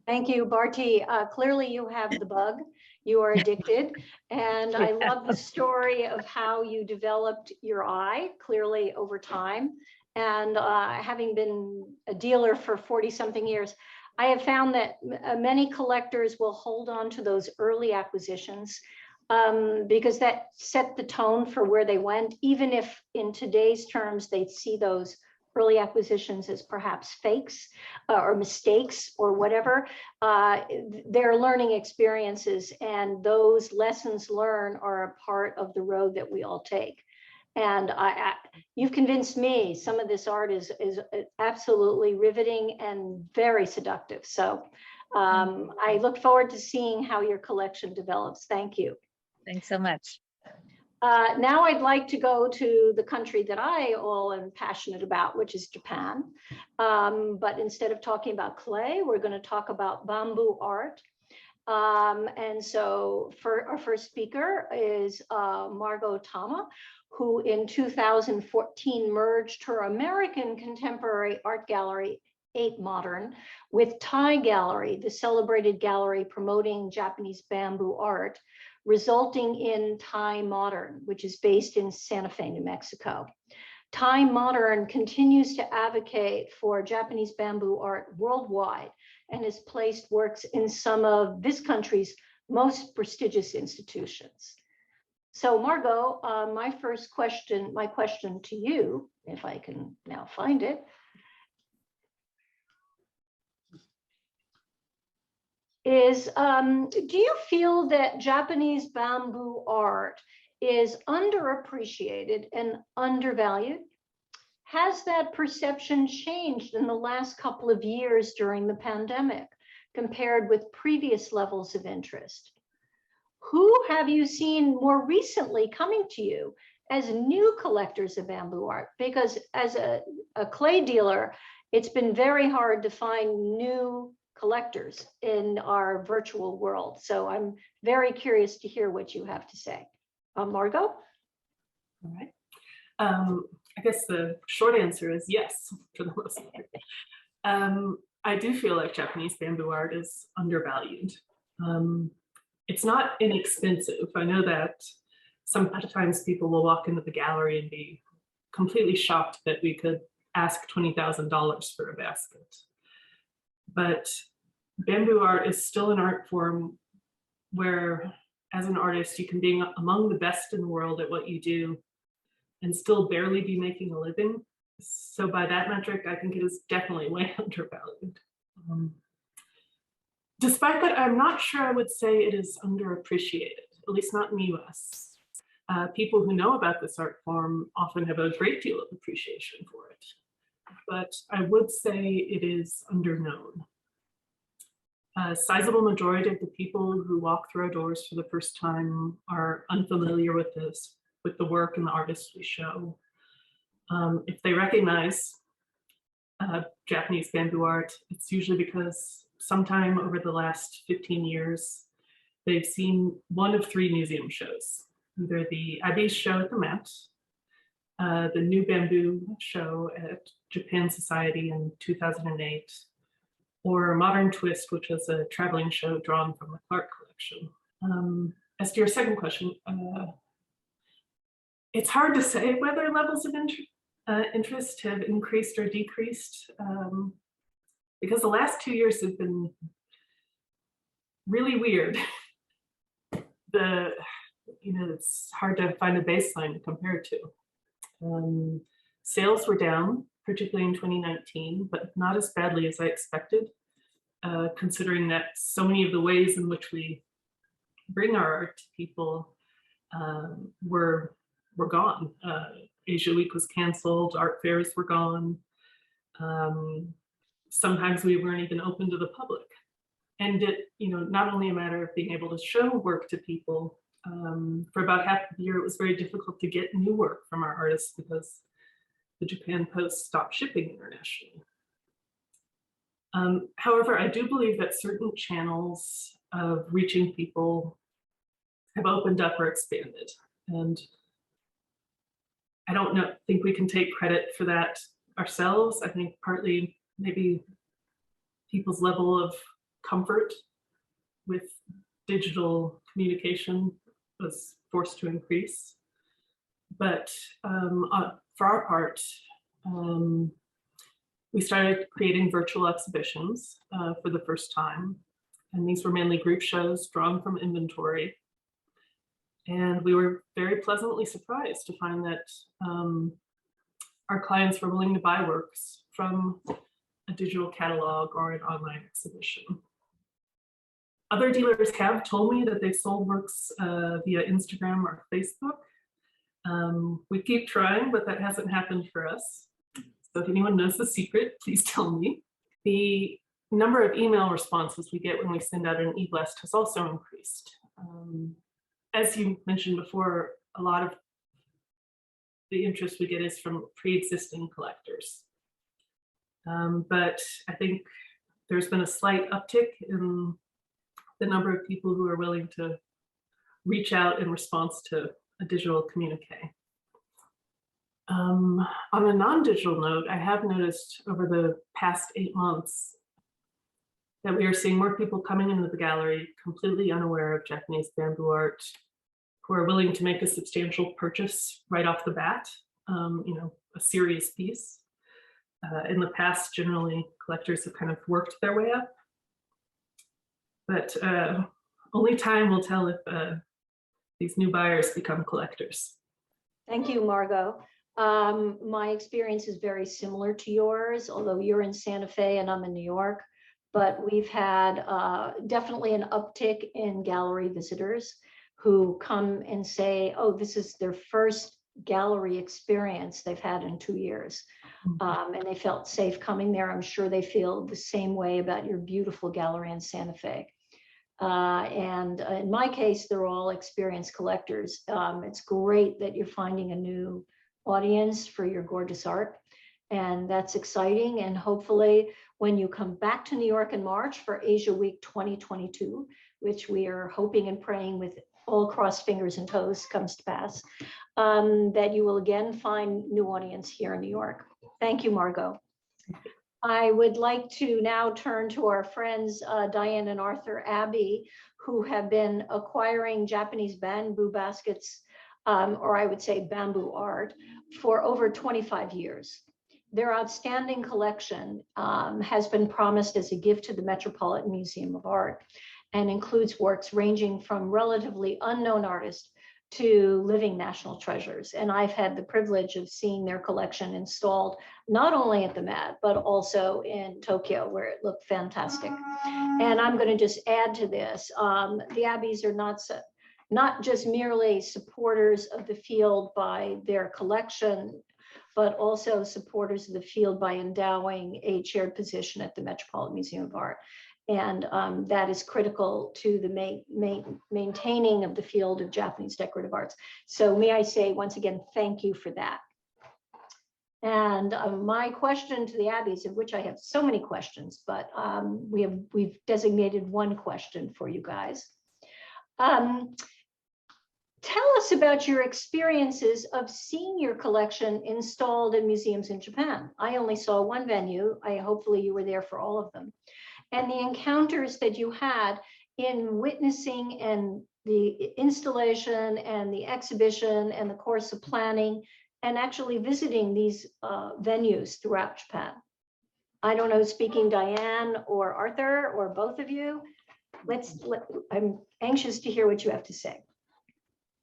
Thank you, Bharti. Clearly you have the bug. You are addicted. And I love the story of how you developed your eye, clearly over time. And having been a dealer for 40-something years, I have found that many collectors will hold on to those early acquisitions because that set the tone for where they went, even if in today's terms, they'd see those early acquisitions as perhaps fakes or mistakes or whatever. They're learning experiences, and those lessons learned are a part of the road that we all take. And you've convinced me some of this art is absolutely riveting and very seductive. So I look forward to seeing how your collection develops. Thank you. Thanks so much. Now I'd like to go to the country that I all am passionate about, which is Japan. But instead of talking about clay, we're going to talk about bamboo art. And so for our first speaker is Margot Tama, who in 2014 merged her American contemporary art gallery, 8 Modern, with Thai Gallery, the celebrated gallery promoting Japanese bamboo art, resulting in Thai Modern, which is based in Santa Fe, New Mexico. Thai Modern continues to advocate for Japanese bamboo art worldwide and has placed works in some of this country's most prestigious institutions. So Margot, my question to you, if I can now find it, is do you feel that Japanese bamboo art is underappreciated and undervalued? Has that perception changed in the last couple of years during the pandemic compared with previous levels of interest? Who have you seen more recently coming to you as new collectors of bamboo art? Because as a clay dealer, it's been very hard to find new collectors in our virtual world. So I'm very curious to hear what you have to say. Margot? All right. I guess the short answer is yes, for the most part. I do feel like Japanese bamboo art is undervalued. It's not inexpensive. I know that sometimes people will walk into the gallery and be completely shocked that we could ask $20,000 for a basket. But bamboo art is still an art form where, as an artist, you can be among the best in the world at what you do and still barely be making a living. So by that metric, I think it is definitely way undervalued. Despite that, I'm not sure I would say it is underappreciated, at least not in the US. People who know about this art form often have a great deal of appreciation for it, but I would say it is underknown. A sizable majority of the people who walk through our doors for the first time are unfamiliar with this, with the work and the artists we show. If they recognize Japanese bamboo art, it's usually because sometime over the last 15 years, they've seen one of 3 museum shows, either the Abbey's show at the Met, the New Bamboo show at Japan Society in 2008, or Modern Twist, which was a traveling show drawn from the Clark collection. As to your second question, it's hard to say whether levels of interest have increased or decreased, because the last 2 years have been really weird. It's hard to find a baseline to compare to. Sales were down, particularly in 2019, but not as badly as I expected, considering that so many of the ways in which we bring our art to people were gone. Asia Week was canceled, art fairs were gone. Sometimes we weren't even open to the public. And it, not only a matter of being able to show work to people, for about half the year, it was very difficult to get new work from our artists because the Japan Post stopped shipping internationally. However, I do believe that certain channels of reaching people have opened up or expanded. And I don't think we can take credit for that ourselves. I think partly maybe people's level of comfort with digital communication was forced to increase. But for our part, we started creating virtual exhibitions for the first time. And these were mainly group shows drawn from inventory. And we were very pleasantly surprised to find that our clients were willing to buy works from a digital catalog or an online exhibition. Other dealers have told me that they've sold works via Instagram or Facebook. We keep trying, but that hasn't happened for us. So if anyone knows the secret, please tell me. The number of email responses we get when we send out an e-blast has also increased. As you mentioned before, a lot of the interest we get is from pre-existing collectors. But I think there's been a slight uptick in the number of people who are willing to reach out in response to a digital communique. On a non-digital note, I have noticed over the past 8 months that we are seeing more people coming into the gallery completely unaware of Japanese bamboo art, who are willing to make a substantial purchase right off the bat, a serious piece. In the past, generally, collectors have kind of worked their way up. But only time will tell if these new buyers become collectors. Thank you, Margot. My experience is very similar to yours, although you're in Santa Fe and I'm in New York. But we've had definitely an uptick in gallery visitors who come and say, oh, this is their first gallery experience they've had in 2 years. And they felt safe coming there. I'm sure they feel the same way about your beautiful gallery in Santa Fe. And in my case, they're all experienced collectors. It's great that you're finding a new audience for your gorgeous art. And that's exciting. And hopefully when you come back to New York in March for Asia Week 2022, which we are hoping and praying with all crossed fingers and toes comes to pass, that you will again find new audience here in New York. Thank you, Margot. I would like to now turn to our friends, Diane and Arthur Abbey, who have been acquiring Japanese bamboo baskets, or I would say bamboo art, for over 25 years. Their outstanding collection has been promised as a gift to the Metropolitan Museum of Art and includes works ranging from relatively unknown artists to living national treasures. And I've had the privilege of seeing their collection installed not only at the Met, but also in Tokyo, where it looked fantastic. And I'm going to just add to this. The Abbeys are not just merely supporters of the field by their collection, but also supporters of the field by endowing a chaired position at the Metropolitan Museum of Art. And that is critical to the maintaining of the field of Japanese decorative arts. So may I say once again, thank you for that. And my question to the Abbeys, of which I have so many questions, but we've designated one question for you guys. Tell us about your experiences of seeing your collection installed in museums in Japan. I only saw one venue. Hopefully you were there for all of them. And the encounters that you had in witnessing and the installation and the exhibition and the course of planning and actually visiting these venues throughout Japan. I don't know, speaking Diane or Arthur or both of you, I'm anxious to hear what you have to say.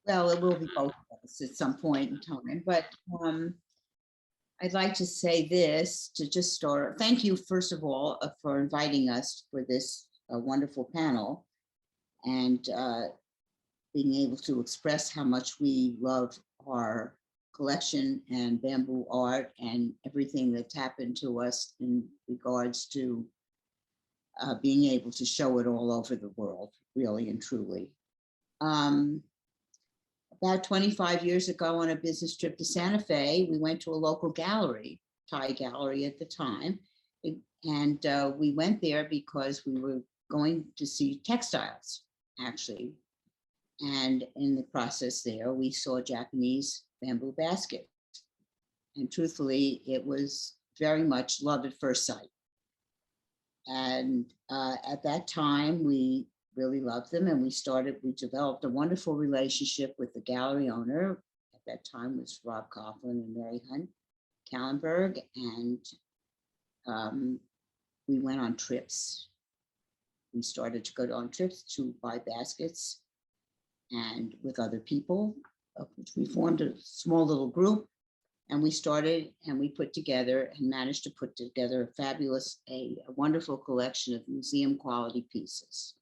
Well, it will be both of us at some point in time, but I'd like to say this to just start. Thank you, first of all, for inviting us for this wonderful panel. And being able to express how much we love our collection and bamboo art and everything that's happened to us in regards to being able to show it all over the world, really and truly. About 25 years ago on a business trip to Santa Fe, we went to a local gallery, Thai gallery at the time. And we went there because we were going to see textiles, actually. And in the process there, we saw Japanese bamboo baskets. And truthfully, it was very much love at first sight. And at that time, we really loved them, and we developed a wonderful relationship with the gallery owner. At that time was Rob Coughlin and Mary Hunt Kallenberg, and we went on trips. We started to go on trips to buy baskets, and with other people, of which we formed a small little group, and we started and we put together and managed to put together a fabulous, a wonderful collection of museum quality pieces.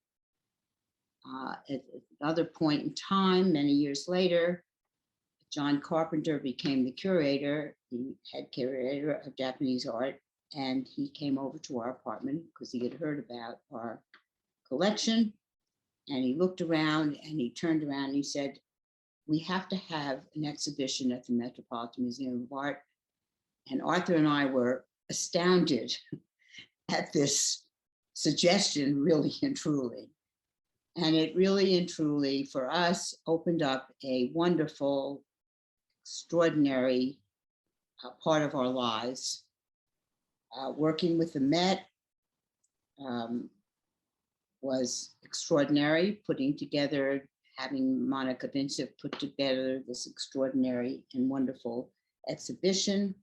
At another point in time, many years later, John Carpenter became the curator, the head curator of Japanese art, and he came over to our apartment because he had heard about our collection, and he looked around and he turned around and he said, we have to have an exhibition at the Metropolitan Museum of Art. And Arthur and I were astounded at this suggestion, really and truly. And it really and truly, for us, opened up a wonderful, extraordinary part of our lives. Working with the Met was extraordinary, having Monica Vincent put together this extraordinary and wonderful exhibition.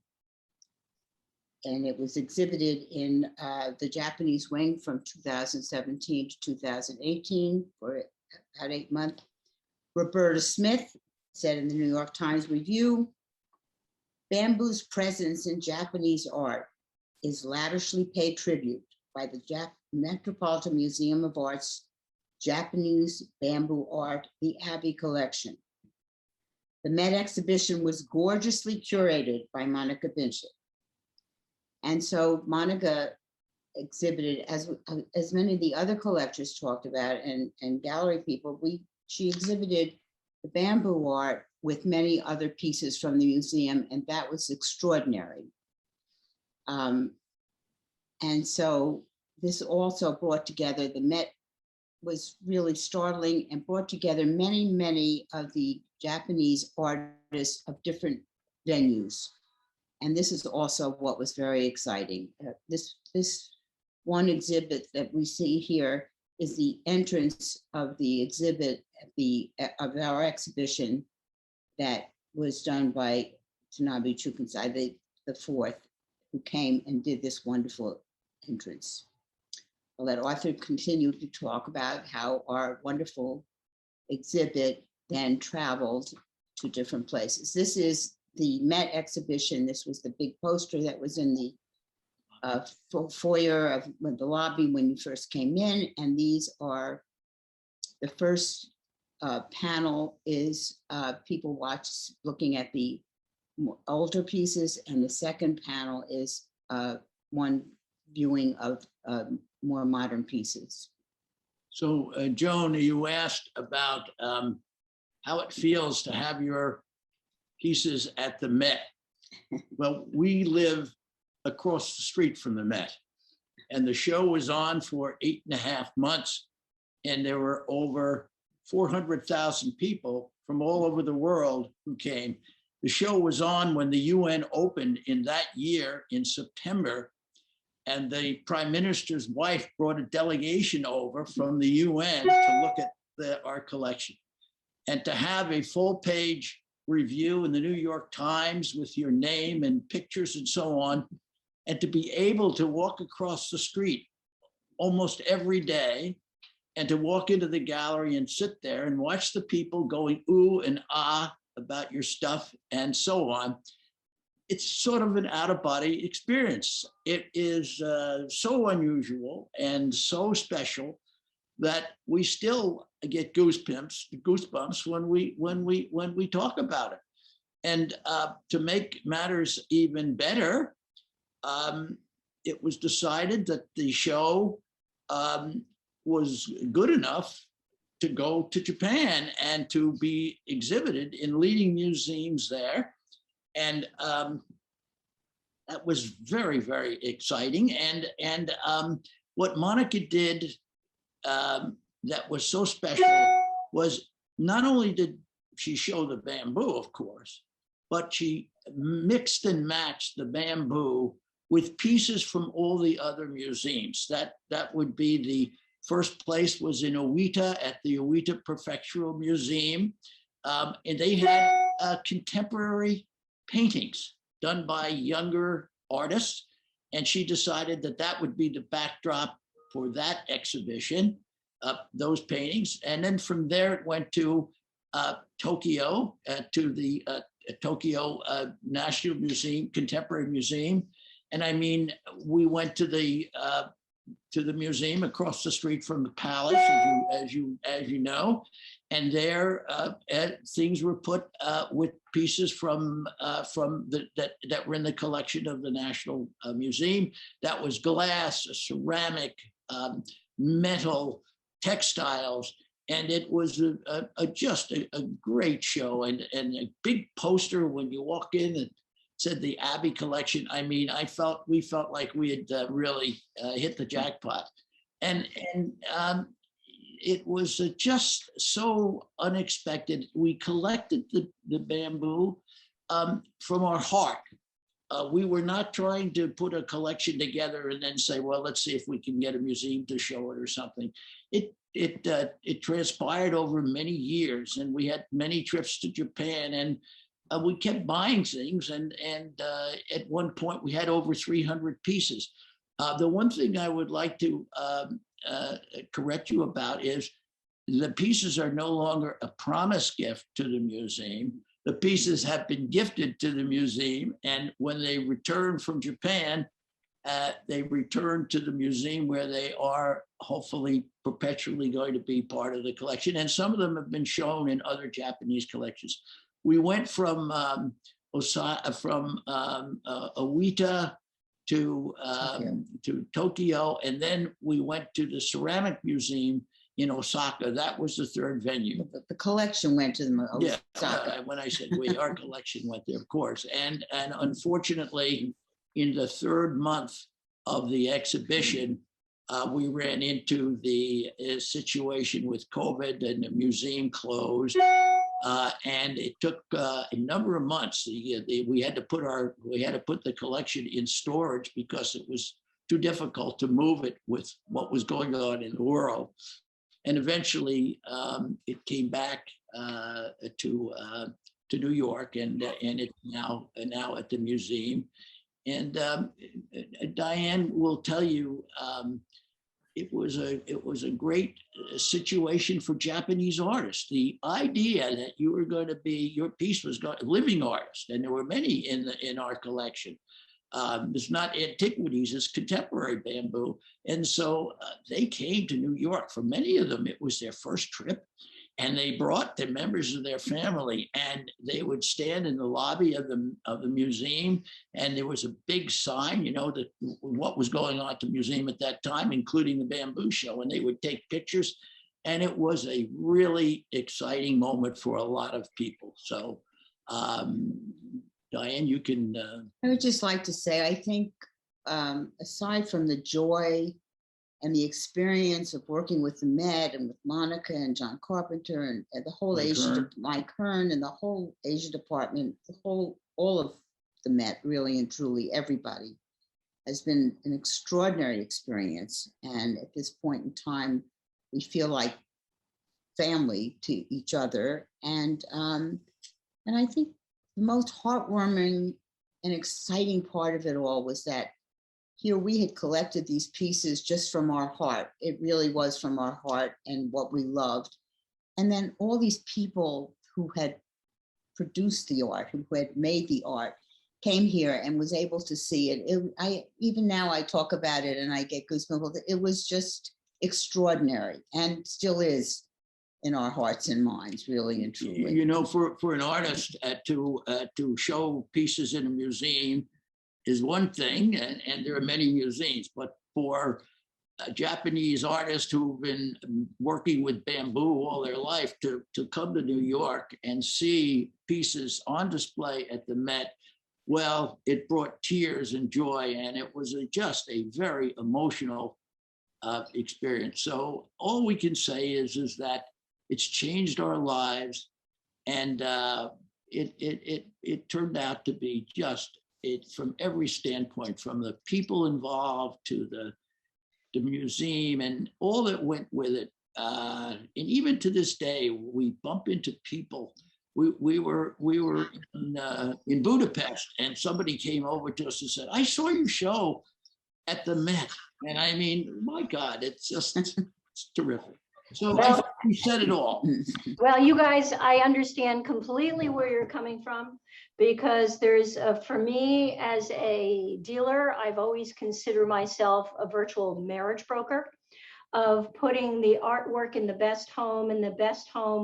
And it was exhibited in the Japanese wing from 2017 to 2018 for about 8 months. Roberta Smith said in the New York Times Review, bamboo's presence in Japanese art is lavishly paid tribute by the Metropolitan Museum of Art's Japanese Bamboo Art, the Abbey Collection. The Met exhibition was gorgeously curated by Monica Vincent. And so Monica exhibited, as many of the other collectors talked about and gallery people, she exhibited the bamboo art with many other pieces from the museum, and that was extraordinary. And so this also brought together, the Met was really startling and brought together many, many of the Japanese artists of different venues. And this is also what was very exciting. This one exhibit that we see here is the entrance of the exhibit of our exhibition that was done by Tanabe Chukunsai, the fourth, who came and did this wonderful entrance. I'll let Arthur continue to talk about how our wonderful exhibit then traveled to different places. This is the Met exhibition. This was the big poster that was in the foyer of the lobby when you first came in. And these are, the first panel is people looking at the older pieces, and the second panel is one viewing of more modern pieces. So Joan, you asked about how it feels to have your pieces at the Met. Well, we live across the street from the Met, and the show was on for 8.5 months, and there were over 400,000 people from all over the world who came. The show was on when the UN opened in that year in September, and the Prime Minister's wife brought a delegation over from the UN to look at our collection. And to have a full page review in the New York Times with your name and pictures and so on, and to be able to walk across the street almost every day and to walk into the gallery and sit there and watch the people going ooh and ah about your stuff and so on. It's sort of an out-of-body experience. It is so unusual and so special that we still get goosebumps when we talk about it. And to make matters even better, it was decided that the show was good enough to go to Japan and to be exhibited in leading museums there. And that was very, very exciting. And what Monica did that was so special was not only did she show the bamboo, of course, but she mixed and matched the bamboo with pieces from all the other museums. That would be the first place was in Owita at the Owita Prefectural Museum. And they had contemporary paintings done by younger artists. And she decided that that would be the backdrop for that exhibition, those paintings. And then from there, it went to Tokyo, to the Tokyo National Museum, Contemporary Museum. And I mean, we went to the museum across the street from the palace, as you know, and there things were put with pieces from that were in the collection of the National Museum. That was glass, ceramic, metal, textiles, and it was just a great show and a big poster when you walk in that said the Abbey collection. I mean, we felt like we had really hit the jackpot, and it was just so unexpected. We collected the bamboo from our heart. We were not trying to put a collection together and then say, well, let's see if we can get a museum to show it or something. It transpired over many years, and we had many trips to Japan, and we kept buying things. And at one point, we had over 300 pieces. The one thing I would like to correct you about is the pieces are no longer a promise gift to the museum. The pieces have been gifted to the museum, and when they return from Japan, they return to the museum where they are hopefully perpetually going to be part of the collection. And some of them have been shown in other Japanese collections. We went from Owita to Tokyo, and then we went to the Ceramic Museum in Osaka. That was the third venue. The collection went to the Yeah, Osaka. when I said we, our collection went there, of course. And unfortunately, in the third month of the exhibition, we ran into the situation with COVID, and the museum closed. And it took a number of months. We had to put the collection in storage because it was too difficult to move it with what was going on in the world. And eventually, it came back to New York, and it's now at the museum. And Diane will tell you, it was a great situation for Japanese artists. The idea that you were going to be, your piece was going, living artist, and there were many in our collection. It's not antiquities, it's contemporary bamboo. And so they came to New York. For many of them, it was their first trip. And they brought the members of their family, and they would stand in the lobby of the museum, and there was a big sign, that what was going on at the museum at that time, including the bamboo show, and they would take pictures, and it was a really exciting moment for a lot of people. So, Diane, you can. I would just like to say, I think, aside from the joy and the experience of working with the Met and with Monica and John Carpenter and the whole Mike Hearn and the whole Asia department, all of the Met, really and truly, everybody has been an extraordinary experience. And at this point in time, we feel like family to each other. And I think the most heartwarming and exciting part of it all was that here we had collected these pieces just from our heart. It really was from our heart and what we loved. And then all these people who had produced the art, who had made the art, came here and was able to see it. Even now I talk about it and I get goosebumps. It extraordinary and still is in our hearts and minds, really and truly. You know, for an artist to show pieces in a museum is one thing, and there are many museums, but for a Japanese artist who've been working with bamboo all their life to come to New York and see pieces on display at the Met, well, it brought tears and joy, and it was just a very emotional experience. So all we can say is that it's changed our lives, and it turned out to be just from every standpoint, from the people involved to the museum and all that went with it. And even to this day, we bump into people. We were in Budapest, and somebody came over to us and said, "I saw your show at the Met," and I mean, my God, it's terrific. So I think we said it all. Well, you guys, I understand completely where you're coming from, because there's, for me as a dealer, I've always considered myself a virtual marriage broker of putting the artwork in the best home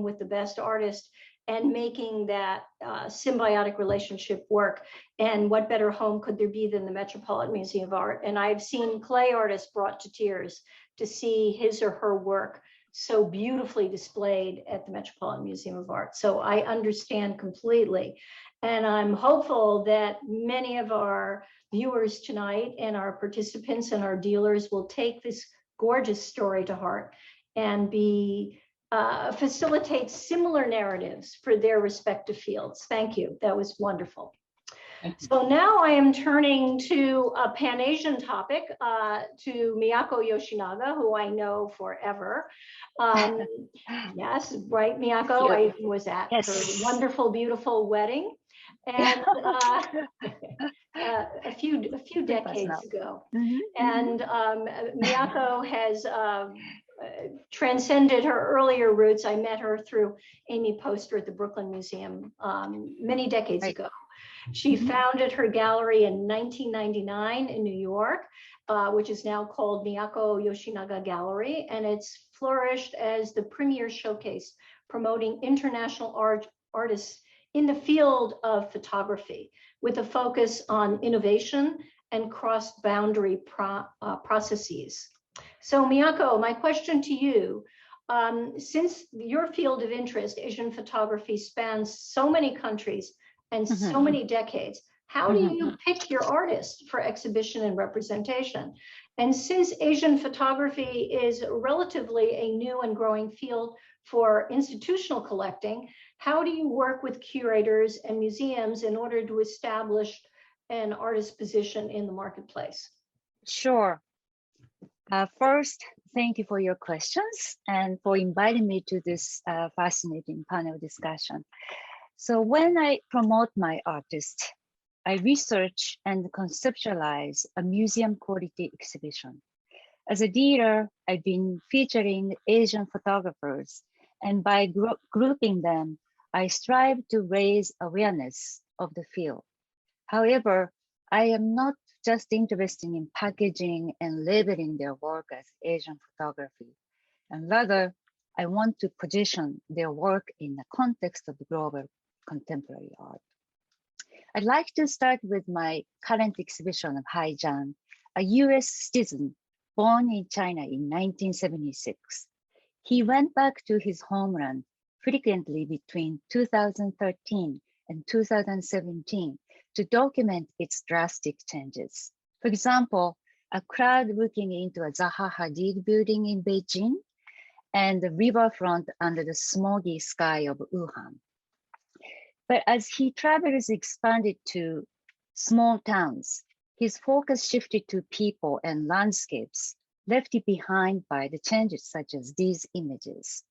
with the best artist, and making that symbiotic relationship work. And what better home could there be than the Metropolitan Museum of Art? And I've seen clay artists brought to tears to see his or her work so beautifully displayed at the Metropolitan Museum of Art. So I understand completely. And I'm hopeful that many of our viewers tonight and our participants and our dealers will take this gorgeous story to heart and facilitate similar narratives for their respective fields. Thank you. That was wonderful. So now I am turning to a Pan-Asian topic, to Miyako Yoshinaga, who I know forever. Yes, right, Miyako? I was at her wonderful, beautiful wedding, and a few decades ago. And Miyako has transcended her earlier roots. I met her through Amy Poster at the Brooklyn Museum many decades ago. She founded her gallery in 1999 in New York, which is now called Miyako Yoshinaga Gallery, and it's flourished as the premier showcase promoting international artists in the field of photography, with a focus on innovation and cross-boundary processes. So Miyako, my question to you, since your field of interest, Asian photography, spans so many countries and so many decades, how do you pick your artists for exhibition and representation? And since Asian photography is relatively a new and growing field for institutional collecting, how do you work with curators and museums in order to establish an artist's position in the marketplace? Sure. First, thank you for your questions and for inviting me to this fascinating panel discussion. So when I promote my artist, I research and conceptualize a museum quality exhibition. As a dealer, I've been featuring Asian photographers, and by grouping them, I strive to raise awareness of the field. However, I am not just interested in packaging and labeling their work as Asian photography, and rather, I want to position their work in the context of global contemporary art. I'd like to start with my current exhibition of Hai Zhang, a US citizen born in China in 1976. He went back to his homeland frequently between 2013 and 2017 to document its drastic changes. For example, a crowd looking into a Zaha Hadid building in Beijing and the riverfront under the smoggy sky of Wuhan. But as he travels expanded to small towns, his focus shifted to people and landscapes left behind by the changes such as these images.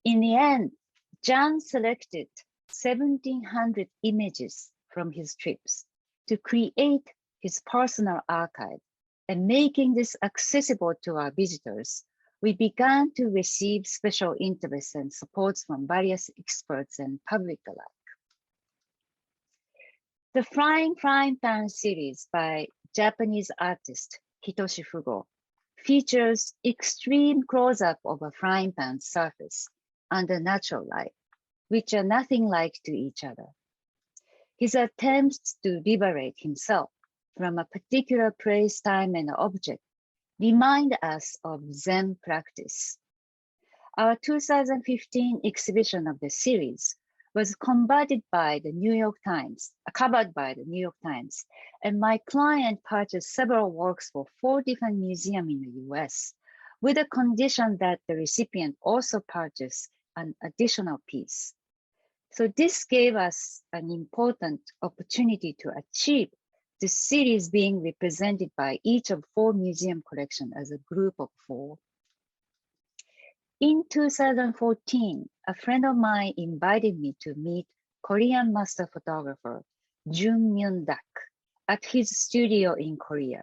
In the end, Zhang selected 1,700 images from his trips to create his personal archive, and making this accessible to our visitors, we began to receive special interest and supports from various experts and public alike. The Flying Frying Pan series by Japanese artist Hitoshi Fugo features extreme close-up of a frying pan surface under natural light, which are nothing like to each other. His attempts to liberate himself from a particular place, time, and object remind us of Zen practice. Our 2015 exhibition of the series was covered by the New York Times, and my client purchased several works for 4 different museums in the US, with a condition that the recipient also purchase an additional piece. So this gave us an important opportunity to achieve the series being represented by each of 4 museum collections as a group of 4. In 2014, a friend of mine invited me to meet Korean master photographer Joan Mirviss at his studio in Korea.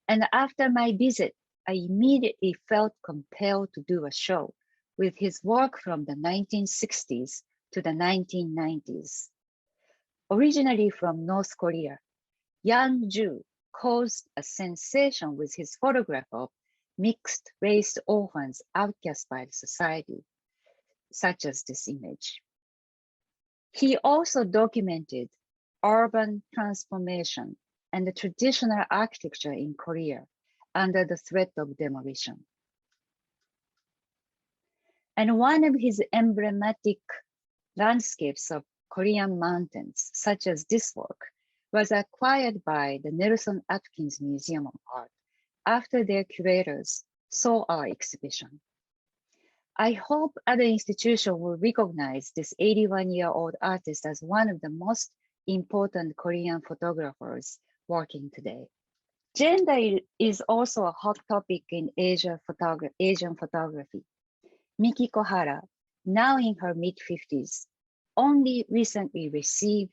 And after my visit, I immediately felt compelled to do a show with his work from the 1960s to the 1990s. Originally from North Korea, Yang Ju caused a sensation with his photograph of mixed-race orphans outcast by society, such as this image. He also documented urban transformation and the traditional architecture in Korea under the threat of demolition. And one of his emblematic landscapes of Korean mountains, such as this work, was acquired by the Nelson Atkins Museum of Art after their curators saw our exhibition. I hope other institutions will recognize this 81-year-old artist as one of the most important Korean photographers working today. Gender is also a hot topic in Asian photography. Miki Kohara, now in her mid-50s, only recently received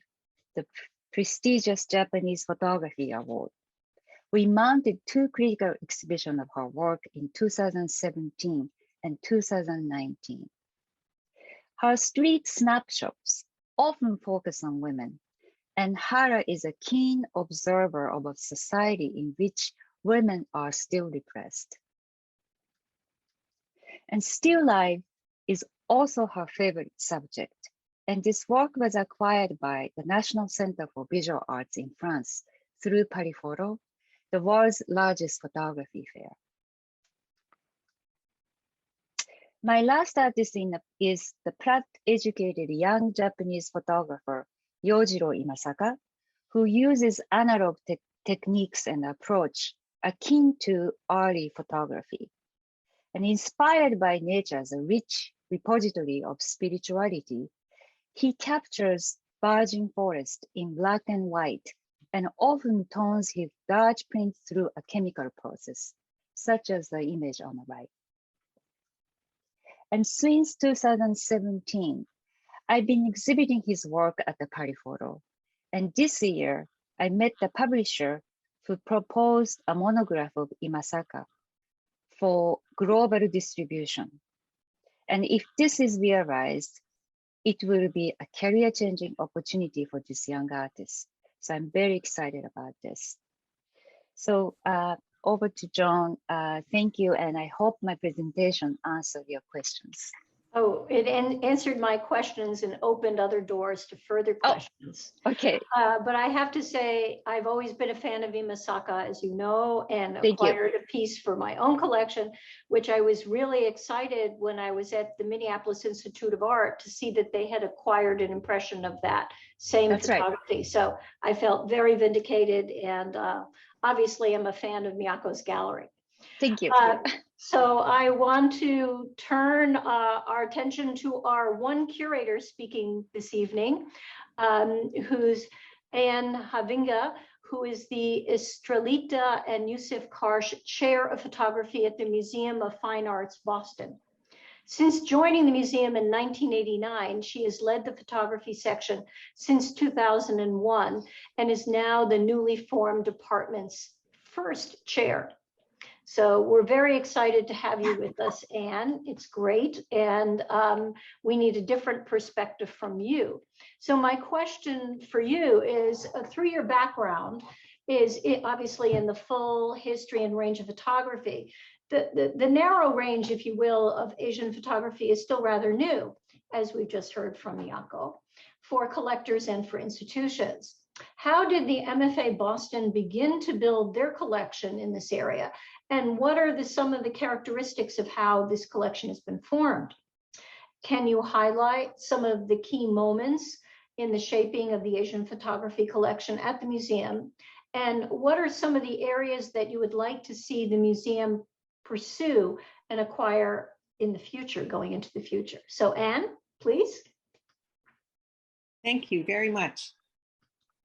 the prestigious Japanese Photography Award. We mounted 2 critical exhibitions of her work in 2017 and 2019. Her street snapshots often focus on women, and Hara is a keen observer of a society in which women are still repressed. And still life is also her favorite subject, and this work was acquired by the National Center for Visual Arts in France through Paris Photo, the world's largest photography fair. My last artist is the Pratt-educated young Japanese photographer, Yojiro Imasaka, who uses analog techniques and approach akin to early photography. And inspired by nature as a rich repository of spirituality, he captures virgin forest in black and white and often tones his large print through a chemical process, such as the image on the right. And since 2017, I've been exhibiting his work at the Paris Photo. And this year, I met the publisher who proposed a monograph of Imasaka for global distribution. And if this is realized, it will be a career-changing opportunity for this young artist. So I'm very excited about this. So over to Joan. Thank you, and I hope my presentation answered your questions. Oh, it answered my questions and opened other doors to further questions. Oh, okay. But I have to say, I've always been a fan of Imasaka, as you know, and acquired a piece for my own collection, which I was really excited when I was at the Minneapolis Institute of Art to see that they had acquired an impression of that same photography. Right. So I felt very vindicated, and obviously I'm a fan of Miyako's gallery. Thank you. So I want to turn our attention to our one curator speaking this evening, who's Anne Havinga, who is the Estrelita and Yusuf Karsh Chair of Photography at the Museum of Fine Arts, Boston. Since joining the museum in 1989, she has led the photography section since 2001 and is now the newly formed department's first chair. So we're very excited to have you with us, Anne. It's great, and we need a different perspective from you. So my question for you is, through your background, is obviously in the full history and range of photography. The narrow range, if you will, of Asian photography is still rather new, as we've just heard from Miyako, for collectors and for institutions. How did the MFA Boston begin to build their collection in this area? And what are some of the characteristics of how this collection has been formed? Can you highlight some of the key moments in the shaping of the Asian photography collection at the museum? And what are some of the areas that you would like to see the museum pursue and acquire in the future, going into the future? So Anne, please. Thank you very much.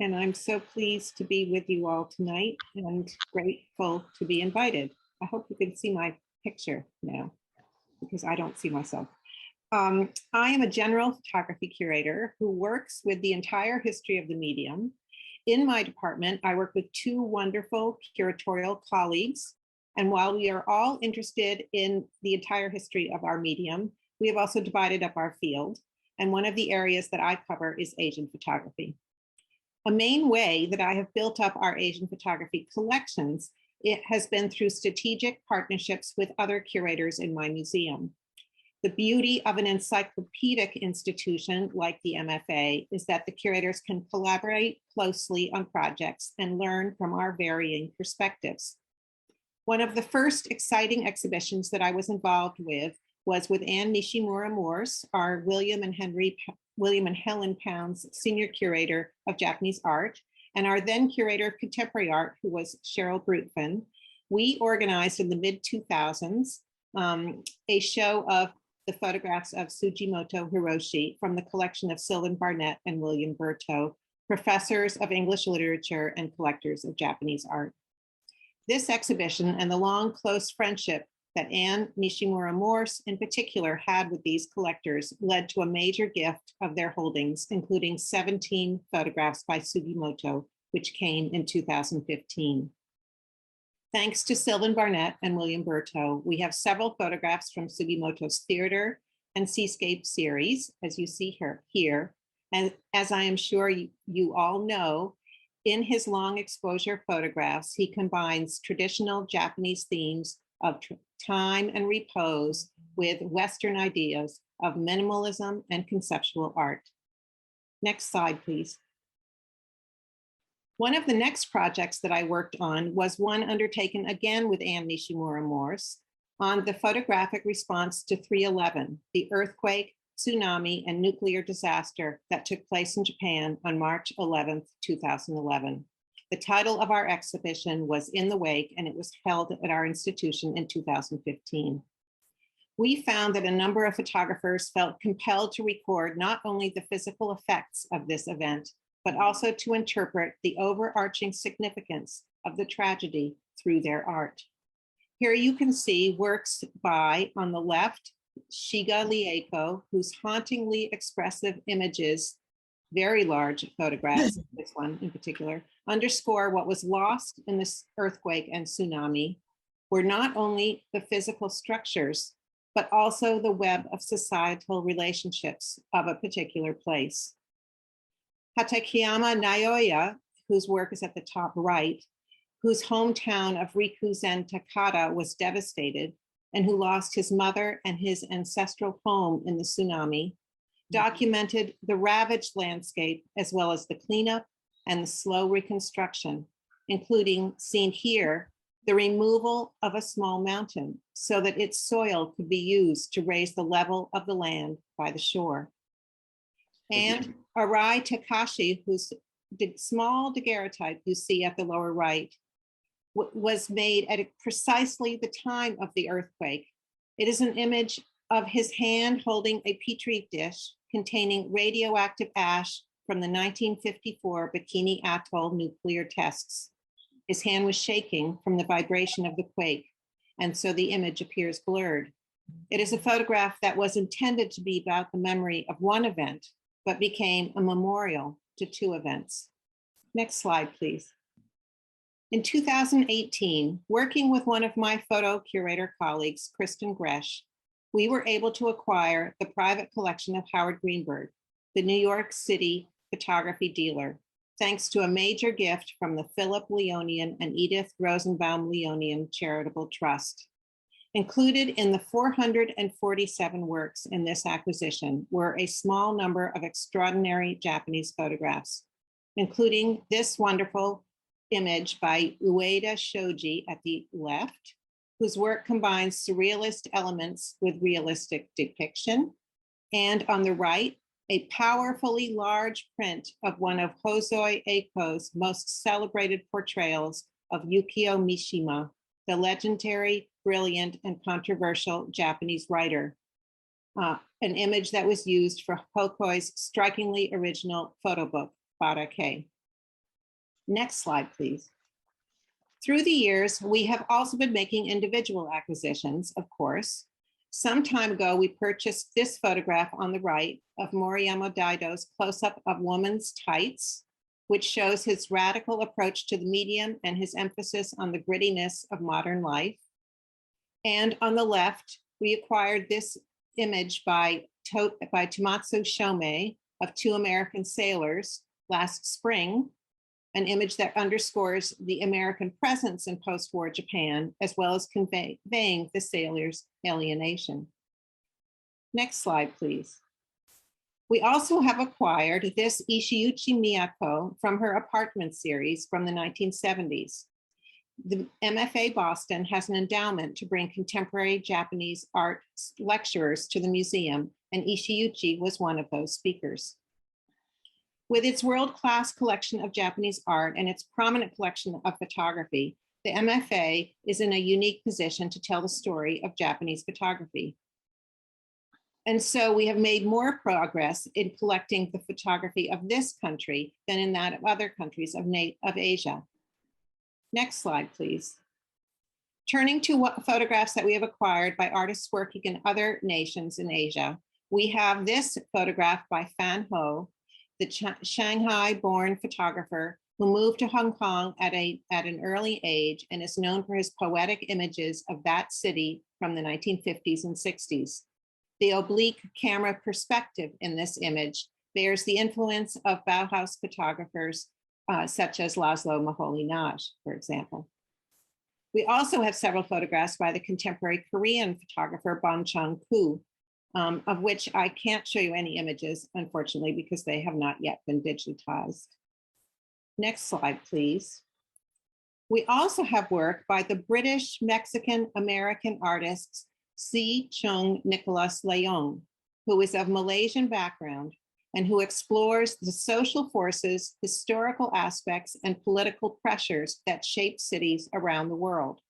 And I'm so pleased to be with you all tonight and grateful to be invited. I hope you can see my picture now because I don't see myself. I am a general photography curator who works with the entire history of the medium. In my department, I work with two wonderful curatorial colleagues. And while we are all interested in the entire history of our medium, we have also divided up our field. And one of the areas that I cover is Asian photography. A main way that I have built up our Asian photography collections, it has been through strategic partnerships with other curators in my museum. The beauty of an encyclopedic institution like the MFA is that the curators can collaborate closely on projects and learn from our varying perspectives. One of the first exciting exhibitions that I was involved with was with Anne Nishimura Morse, our William and Helen Pounds Senior Curator of Japanese Art, and our then Curator of Contemporary Art, who was Cheryl Brutfin. We organized in the mid-2000s a show of the photographs of Sugimoto Hiroshi from the collection of Sylvan Barnett and William Berto, professors of English literature and collectors of Japanese art. This exhibition and the long, close friendship that Anne Nishimura Morse in particular had with these collectors led to a major gift of their holdings, including 17 photographs by Sugimoto, which came in 2015. Thanks to Sylvan Barnett and William Berto, we have several photographs from Sugimoto's theater and seascape series, as you see here. And as I am sure you all know, in his long exposure photographs, he combines traditional Japanese themes of time and repose with Western ideas of minimalism and conceptual art. Next slide, please. One of the next projects that I worked on was one undertaken again with Anne Nishimura Morse on the photographic response to 3/11, the earthquake, tsunami, and nuclear disaster that took place in Japan on March 11th, 2011. The title of our exhibition was In the Wake, and it was held at our institution in 2015. We found that a number of photographers felt compelled to record not only the physical effects of this event, but also to interpret the overarching significance of the tragedy through their art. Here you can see works by, on the left, Shiga Lieko, whose hauntingly expressive images, very large photographs, this one in particular, underscore what was lost in this earthquake and tsunami were not only the physical structures, but also the web of societal relationships of a particular place. Hatakeyama Naoya, whose work is at the top right, whose hometown of Rikuzen Takata was devastated and who lost his mother and his ancestral home in the tsunami, documented the ravaged landscape as well as the cleanup and the slow reconstruction, including, seen here, the removal of a small mountain so that its soil could be used to raise the level of the land by the shore. And Arai Takashi, whose small daguerreotype you see at the lower right, was made at precisely the time of the earthquake. It is an image of his hand holding a petri dish containing radioactive ash from the 1954 Bikini Atoll nuclear tests. His hand was shaking from the vibration of the quake, and so the image appears blurred. It is a photograph that was intended to be about the memory of one event, but became a memorial to two events. Next slide, please. In 2018, working with one of my photo curator colleagues, Kristen Gresh, we were able to acquire the private collection of Howard Greenberg, the New York City photography dealer, thanks to a major gift from the Philip Leonian and Edith Rosenbaum Leonian Charitable Trust. Included in the 447 works in this acquisition were a small number of extraordinary Japanese photographs, including this wonderful image by Ueda Shoji at the left, whose work combines surrealist elements with realistic depiction, and on the right, a powerfully large print of one of Hosoi Eiko's most celebrated portrayals of Yukio Mishima, the legendary, brilliant, and controversial Japanese writer, an image that was used for Hokoi's strikingly original photo book, Barake. Next slide, please. Through the years, we have also been making individual acquisitions, of course. Some time ago, we purchased this photograph on the right of Moriyama Daido's close-up of woman's tights, which shows his radical approach to the medium and his emphasis on the grittiness of modern life. And on the left, we acquired this image by Tomatsu Shomei of two American sailors last spring, an image that underscores the American presence in post-war Japan, as well as conveying the sailors' alienation. Next slide, please. We also have acquired this Ishiuchi Miyako from her apartment series from the 1970s. The MFA Boston has an endowment to bring contemporary Japanese art lecturers to the museum, and Ishiuchi was one of those speakers. With its world-class collection of Japanese art and its prominent collection of photography, the MFA is in a unique position to tell the story of Japanese photography. And so we have made more progress in collecting the photography of this country than in that of other countries of Asia. Next slide, please. Turning to what photographs that we have acquired by artists working in other nations in Asia, we have this photograph by Fan Ho, the Shanghai-born photographer who moved to Hong Kong at an early age and is known for his poetic images of that city from the 1950s and 60s. The oblique camera perspective in this image bears the influence of Bauhaus photographers such as Laszlo Moholy-Nagy, for example. We also have several photographs by the contemporary Korean photographer Bon Chung-koo, of which I can't show you any images, unfortunately, because they have not yet been digitized. Next slide, please. We also have work by the British, Mexican, American artists Si Chung Nicholas Leong, who is of Malaysian background and who explores the social forces, historical aspects, and political pressures that shape cities around the world.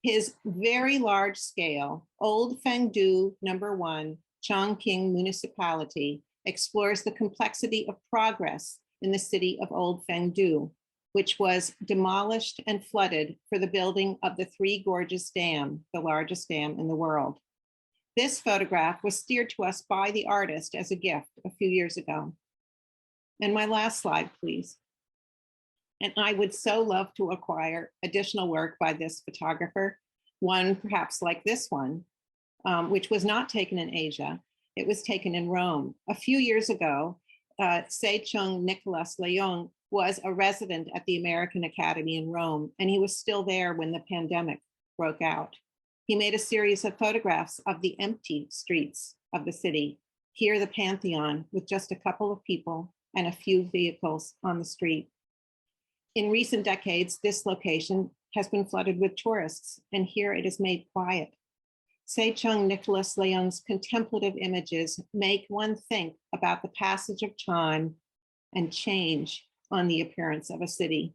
His very large scale, Old Fengdu #1 Chongqing municipality explores the complexity of progress in the city of Old Fengdu, which was demolished and flooded for the building of the Three Gorges Dam, the largest dam in the world. This photograph was steered to us by the artist as a gift a few years ago. And my last slide, please. And I would so love to acquire additional work by this photographer, one perhaps like this one, which was not taken in Asia. It was taken in Rome. A few years ago, Se-chung Nicholas Leong was a resident at the American Academy in Rome, and he was still there when the pandemic broke out. He made a series of photographs of the empty streets of the city. Here, the Pantheon, with just a couple of people and a few vehicles on the street. In recent decades, this location has been flooded with tourists, and here it is made quiet. Se-chung Nicholas Leong's contemplative images make one think about the passage of time and change on the appearance of a city.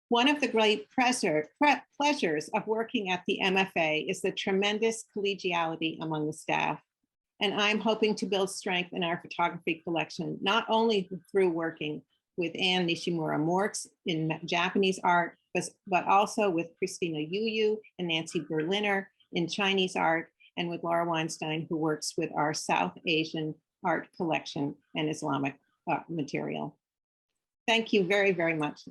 One of the great pleasures of working at the MFA is the tremendous collegiality among the staff. And I'm hoping to build strength in our photography collection, not only through working with Anne Nishimura-Morks in Japanese art, but also with Christina Yu and Nancy Berliner in Chinese art, and with Laura Weinstein, who works with our South Asian art collection and Islamic material. Thank you very, very much.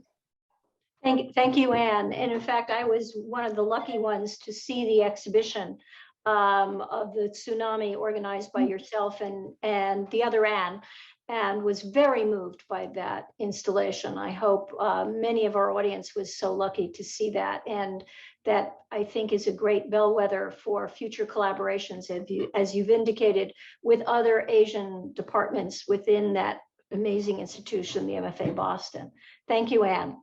Thank you, Anne. And in fact, I was one of the lucky ones to see the exhibition of the tsunami organized by yourself and the other Anne. and was very moved by that installation. I hope many of our audience was so lucky to see that, and that I think is a great bellwether for future collaborations, as you've indicated, with other Asian departments within that amazing institution, the MFA Boston. Thank you, Anne.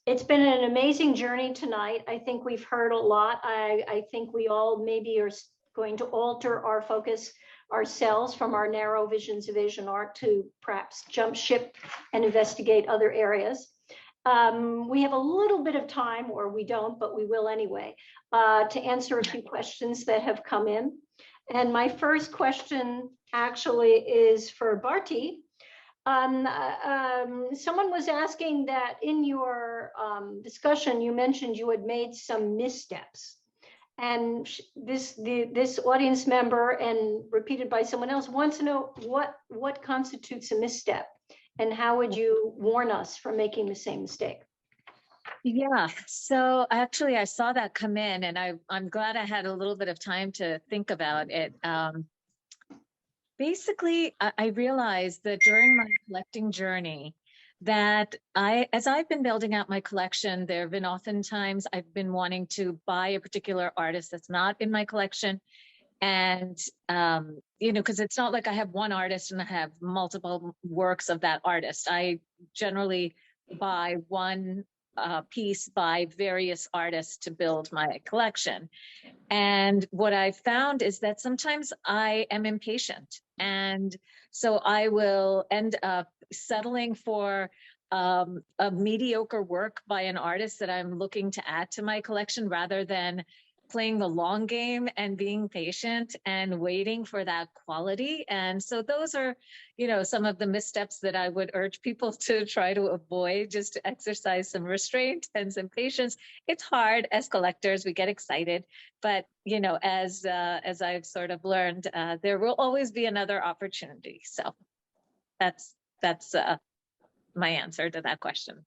It's been an amazing journey tonight. I think we've heard a lot. I think we all maybe are going to alter our focus ourselves from our narrow visions of Asian art to perhaps jump ship and investigate other areas. We have a little bit of time, or we don't, but we will anyway, to answer a few questions that have come in. And my first question actually is for Barty. Someone was asking that in your discussion, you mentioned you had made some missteps. And this audience member, and repeated by someone else, wants to know what constitutes a misstep, and how would you warn us from making the same mistake? Yeah, so actually I saw that come in, and I'm glad I had a little bit of time to think about it. Basically, I realized that during my collecting journey, that as I've been building out my collection, there have been oftentimes I've been wanting to buy a particular artist that's not in my collection. And, because it's not like I have one artist and I have multiple works of that artist. I generally buy one piece by various artists to build my collection. And what I found is that sometimes I am impatient. And so I will end up settling for a mediocre work by an artist that I'm looking to add to my collection, rather than playing the long game and being patient and waiting for that quality. And so those are, some of the missteps that I would urge people to try to avoid, just to exercise some restraint and some patience. It's hard as collectors, we get excited, but as I've sort of learned, there will always be another opportunity. So that's my answer to that question.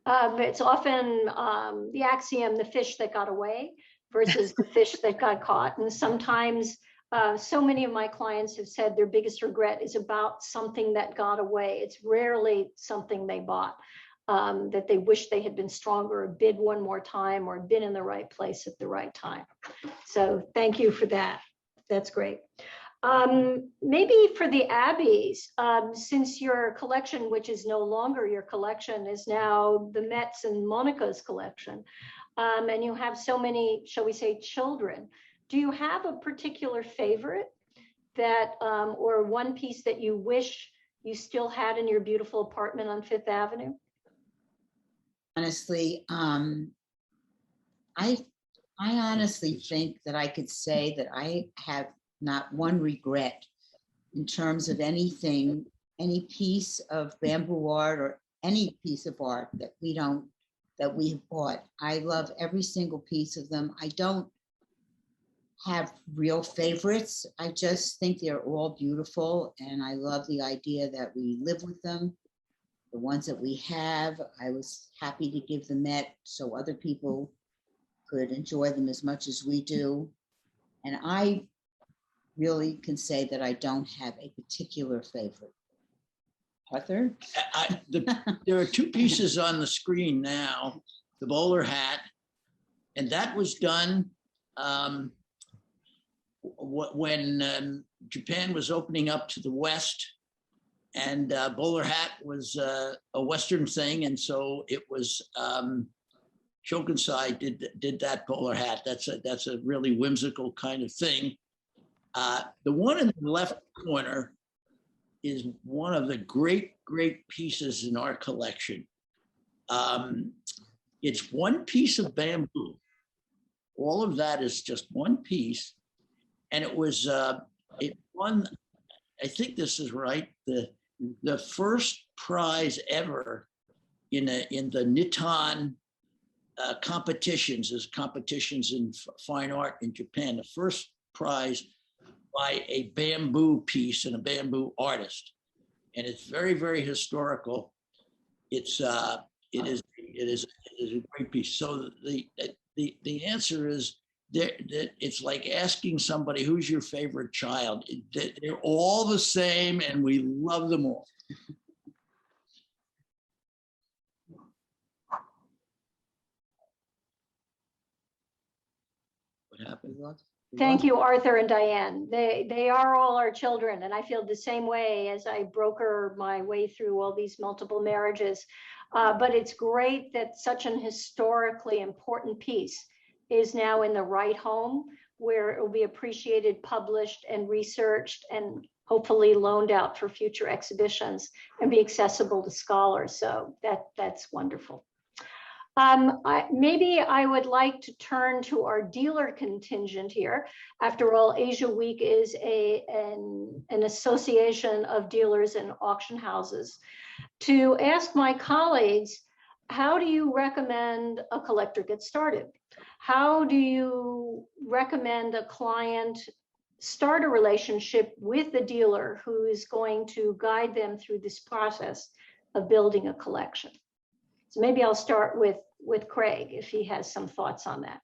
It's often the axiom, the fish that got away versus the fish that got caught. And sometimes so many of my clients have said their biggest regret is about something that got away. It's rarely something they bought, that they wish they had been stronger, or bid one more time, or been in the right place at the right time. So thank you for that. That's great. Maybe for the Abbeys, since your collection, which is no longer your collection, is now the Met's and Monica's collection, and you have so many, shall we say, children, do you have a particular favorite that, or one piece that you wish you still had in your beautiful apartment on Fifth Avenue? Honestly, I honestly think that I could say that I have not one regret in terms of anything, any piece of bamboo art or any piece of art that we've bought. I love every single piece of them. I don't have real favorites. I just think they're all beautiful, and I love the idea that we live with them. The ones that we have, I was happy to give the Met so other people could enjoy them as much as we do. And I really can say that I don't have a particular favorite. Arthur? There are two pieces on the screen now, the bowler hat, and that was done when Japan was opening up to the West, and bowler hat was a Western thing, and so it was Shokensai did that bowler hat. That's a really whimsical kind of thing. The one in the left corner is one of the great pieces in our collection. It's one piece of bamboo. All of that is just one piece. And it was, it won, I think this is right, the first prize ever in the Niton competitions, as competitions in fine art in Japan, the first prize by a bamboo piece and a bamboo artist. And it's very historical. It is a great piece. So the answer is it's like asking somebody who's your favorite child. They're all the same, and we love them all. What happened? Thank you, Arthur and Diane. They are all our children, and I feel the same way as I broker my way through all these multiple marriages. But it's great that such an historically important piece is now in the right home, where it will be appreciated, published, and researched, and hopefully loaned out for future exhibitions and be accessible to scholars. So that's wonderful. Maybe I would like to turn to our dealer contingent here. After all, Asia Week is an association of dealers and auction houses. To ask my colleagues, how do you recommend a collector get started? How do you recommend a client start a relationship with the dealer who is going to guide them through this process of building a collection? So maybe I'll start with Craig, if he has some thoughts on that.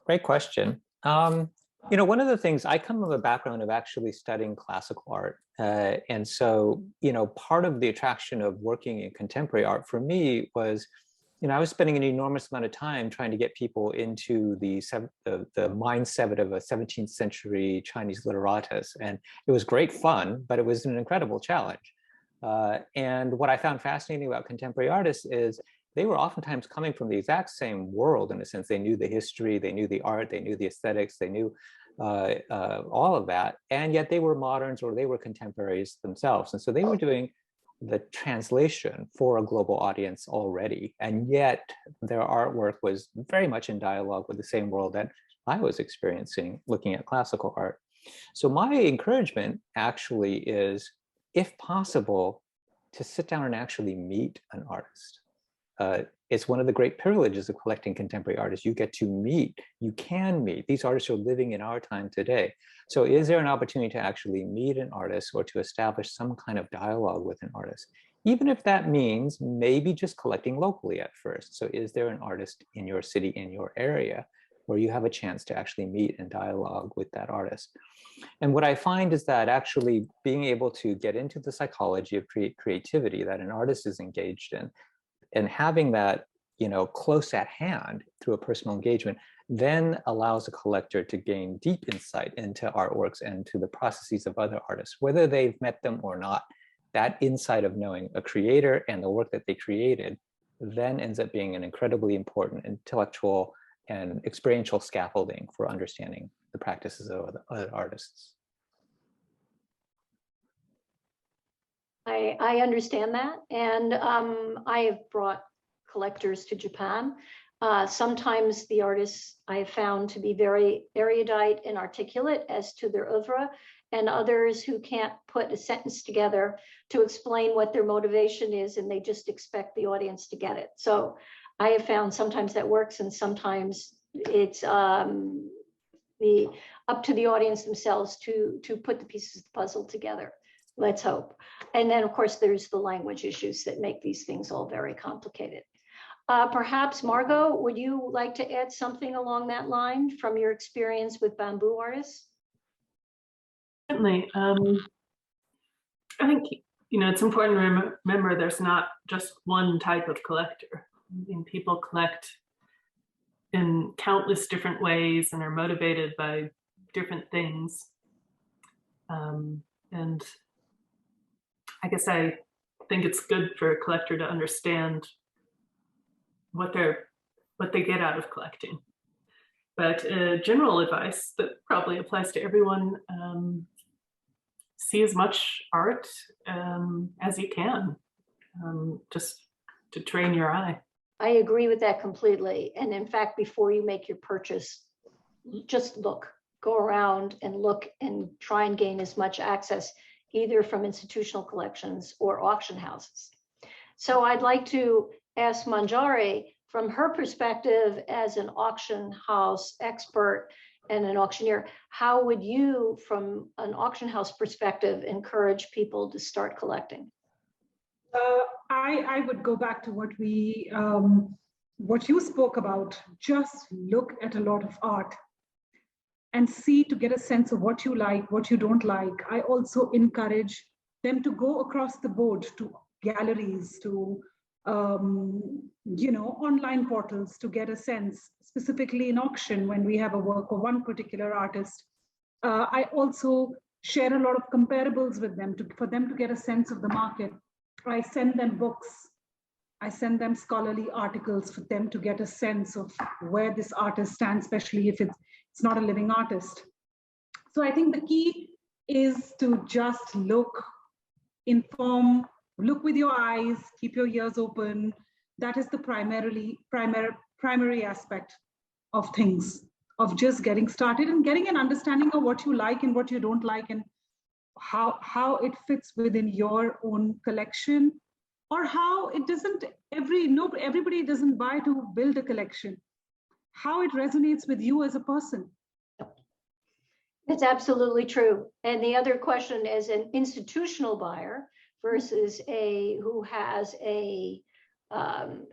Great question. You know, one of the things, I come from a background of actually studying classical art. And so, you know, part of the attraction of working in contemporary art for me was, you know, I was spending an enormous amount of time trying to get people into the mindset of a 17th century Chinese literatus. And it was great fun, but it was an incredible challenge. And what I found fascinating about contemporary artists is they were oftentimes coming from the exact same world. In a sense, they knew the history, they knew the art, they knew the aesthetics, they knew all of that. And yet they were moderns or they were contemporaries themselves. And so they were doing the translation for a global audience already. And yet their artwork was very much in dialogue with the same world that I was experiencing looking at classical art. So my encouragement actually is, if possible, to sit down and actually meet an artist. It's one of the great privileges of collecting contemporary artists. You get to meet, you can meet. These artists are living in our time today. So is there an opportunity to actually meet an artist or to establish some kind of dialogue with an artist? Even if that means maybe just collecting locally at first. So is there an artist in your city, in your area, where you have a chance to actually meet and dialogue with that artist? And what I find is that actually being able to get into the psychology of creativity that an artist is engaged in, and having that, you know, close at hand through a personal engagement, then allows a collector to gain deep insight into artworks and to the processes of other artists, whether they've met them or not. That insight of knowing a creator and the work that they created then ends up being an incredibly important intellectual and experiential scaffolding for understanding the practices of other artists. I understand that. And I have brought collectors to Japan. Sometimes the artists I have found to be very erudite and articulate as to their oeuvre, and others who can't put a sentence together to explain what their motivation is, and they just expect the audience to get it. So I have found sometimes that works, and sometimes it's up to the audience themselves to put the pieces of the puzzle together. Let's hope. And then, of course, there's the language issues that make these things all very complicated. Perhaps, Margot, would you like to add something along that line from your experience with bamboo artists? Certainly. I think, you know, it's important to remember there's not just one type of collector. I mean, people collect in countless different ways and are motivated by different things. And I guess I think it's good for a collector to understand what they get out of collecting. But general advice that probably applies to everyone: see as much art as you can, just to train your eye. I agree with that completely. And in fact, before you make your purchase, just look, go around and look and try and gain as much access, either from institutional collections or auction houses. So I'd like to ask Manjari, from her perspective as an auction house expert and an auctioneer, how would you, from an auction house perspective, encourage people to start collecting? I would go back to what we what you spoke about, just look at a lot of art and see to get a sense of what you like, what you don't like. I also encourage them to go across the board to galleries, to online portals to get a sense, specifically in auction when we have a work of one particular artist. I also share a lot of comparables with them for them to get a sense of the market. I send them books. I send them scholarly articles for them to get a sense of where this artist stands, especially if it's not a living artist. So I think the key is to just look, inform, look with your eyes, keep your ears open. That is the primary aspect of things, of just getting started and getting an understanding of what you like and what you don't like, and how it fits within your own collection, or how it doesn't, everybody doesn't buy to build a collection, how it resonates with you as a person. It's absolutely true. And the other question, as an institutional buyer versus who has a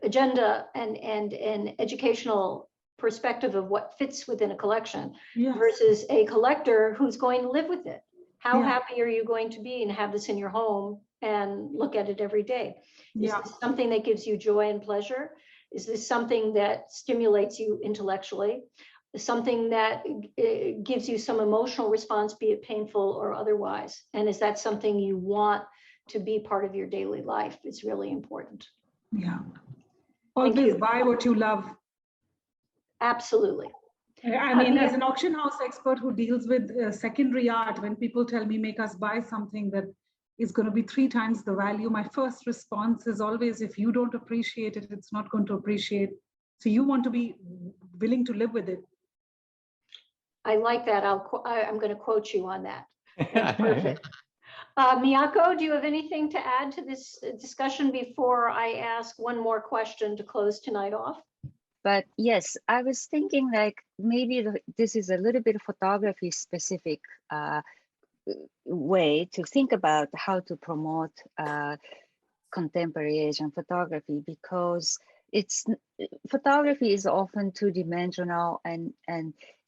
agenda and an educational perspective of what fits within a collection, Yes. versus a collector who's going to live with it. How Yeah. happy are you going to be and have this in your home and look at it every day? Is Yeah. this something that gives you joy and pleasure? Is this something that stimulates you intellectually? Something that gives you some emotional response, be it painful or otherwise? And is that something you want to be part of your daily life? It's really important. Yeah. Thank Always you. buy what you love. Absolutely. I mean, as an auction house expert who deals with secondary art, when people tell me make us buy something that is going to be 3 times the value, my first response is always, if you don't appreciate it, it's not going to appreciate. So you want to be willing to live with it. I like that. I'm going to quote you on that. That's perfect. Miyako, do you have anything to add to this discussion before I ask one more question to close tonight off? But yes, I was thinking like maybe this is a little bit of photography specific way to think about how to promote contemporary Asian photography, because photography is often two-dimensional and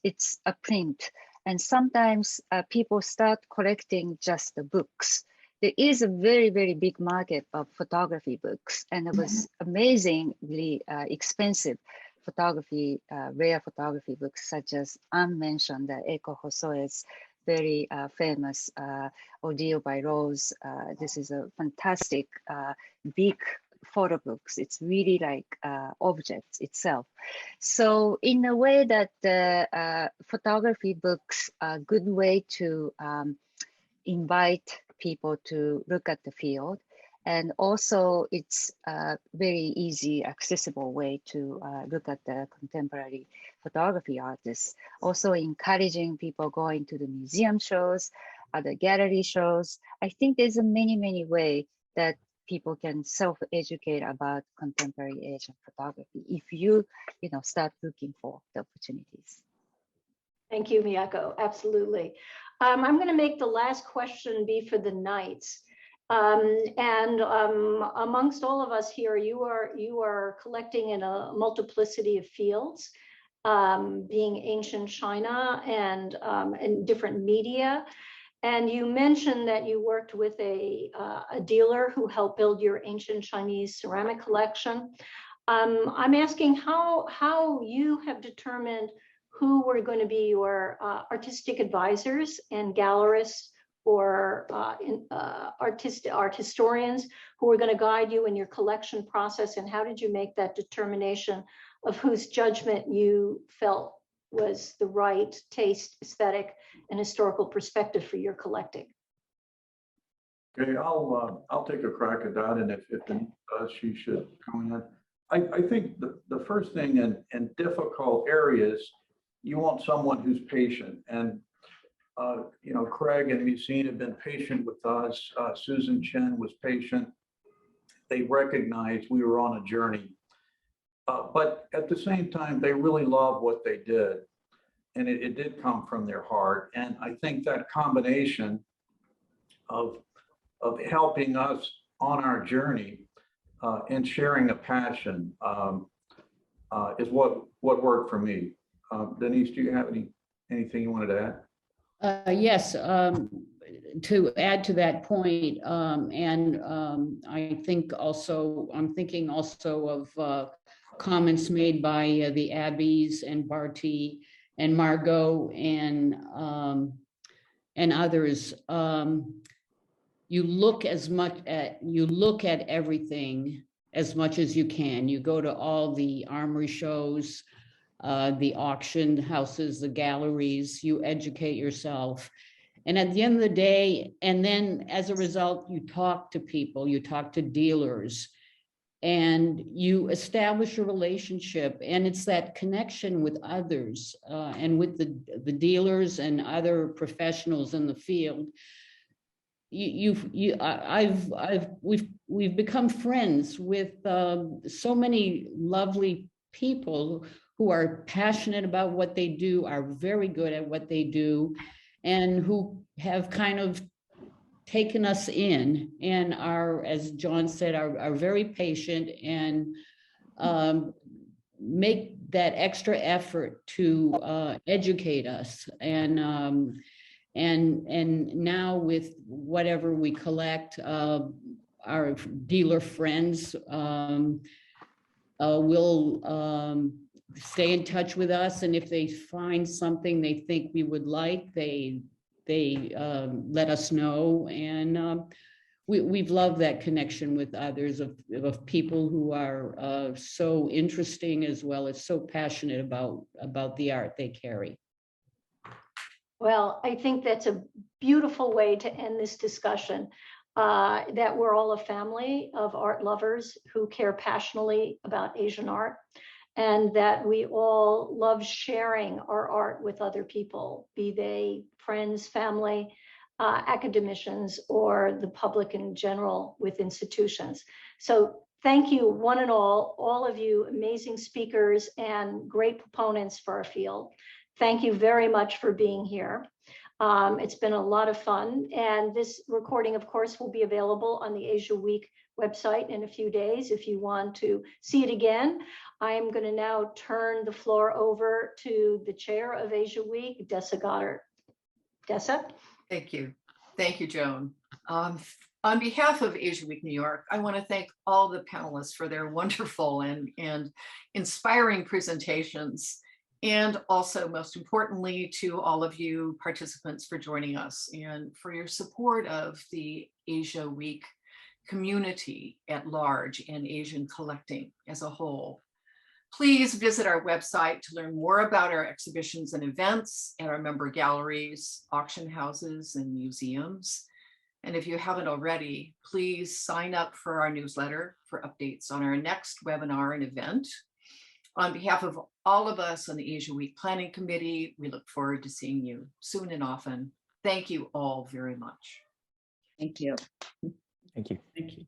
it's a print. And sometimes people start collecting just the books. There is a very, very big market of photography books, and it was amazingly expensive photography, rare photography books, such as Anne mentioned, Eiko Hosoe's very famous Ordeal by Rose. This is a fantastic big photo books. It's really like objects itself. So in a way that the photography books are a good way to invite people to look at the field. And also it's a very easy, accessible way to look at the contemporary photography artists. Also encouraging people going to the museum shows, other gallery shows. I think there's a many ways that people can self-educate about contemporary Asian photography if you start looking for the opportunities. Thank you, Miyako. Absolutely. I'm going to make the last question be for the Knights. Amongst all of us here, you are collecting in a multiplicity of fields, being ancient China and different media. And you mentioned that you worked with a dealer who helped build your ancient Chinese ceramic collection. I'm asking how you have determined who were going to be your artistic advisors and gallerists or art historians who were going to guide you in your collection process, and how did you make that determination of whose judgment you felt was the right taste, aesthetic, and historical perspective for your collecting? Okay, I'll take a crack at that, and if she should come in. I think the first thing in difficult areas, you want someone who's patient, and Craig and Musin have been patient with us. Susan Chen was patient. They recognized we were on a journey, but at the same time, they really loved what they did, and it did come from their heart. And I think that combination of helping us on our journey and sharing a passion is what worked for me. Denise, do you have anything you wanted to add? Yes, to add to that point, I think also, I'm thinking also of comments made by the Abbeys and Barty and Margot and others. You look at everything as much as you can. You go to all the armory shows, the auction houses, the galleries, you educate yourself. And at the end of the day, and then as a result, you talk to people, you talk to dealers, and you establish a relationship. And it's that connection with others and with the dealers and other professionals in the field. We've become friends with so many lovely people who are passionate about what they do, are very good at what they do, and who have kind of taken us in and are, as John said, are very patient and make that extra effort to educate us. And now with whatever we collect, our dealer friends will stay in touch with us, and if they find something they think we would like, they let us know. And we've loved that connection with others of people who are so interesting as well as so passionate about the art they carry. Well, I think that's a beautiful way to end this discussion, that we're all a family of art lovers who care passionately about Asian art, and that we all love sharing our art with other people, be they friends, family, academicians, or the public in general with institutions. So thank you, one and all of you amazing speakers and great proponents for our field. Thank you very much for being here. It's been a lot of fun, and this recording, of course, will be available on the Asia Week website in a few days if you want to see it again. I am going to now turn the floor over to the chair of Asia Week, Dessa Goddard. Dessa? Thank you. Thank you, Joan. On behalf of Asia Week New York, I want to thank all the panelists for their wonderful and inspiring presentations. And also, most importantly, to all of you participants for joining us and for your support of the Asia Week community at large and Asian collecting as a whole. Please visit our website to learn more about our exhibitions and events at our member galleries, auction houses, and museums. And if you haven't already, please sign up for our newsletter for updates on our next webinar and event. On behalf of all of us on the Asia Week Planning Committee, we look forward to seeing you soon and often. Thank you all very much. Thank you. Thank you. Thank you.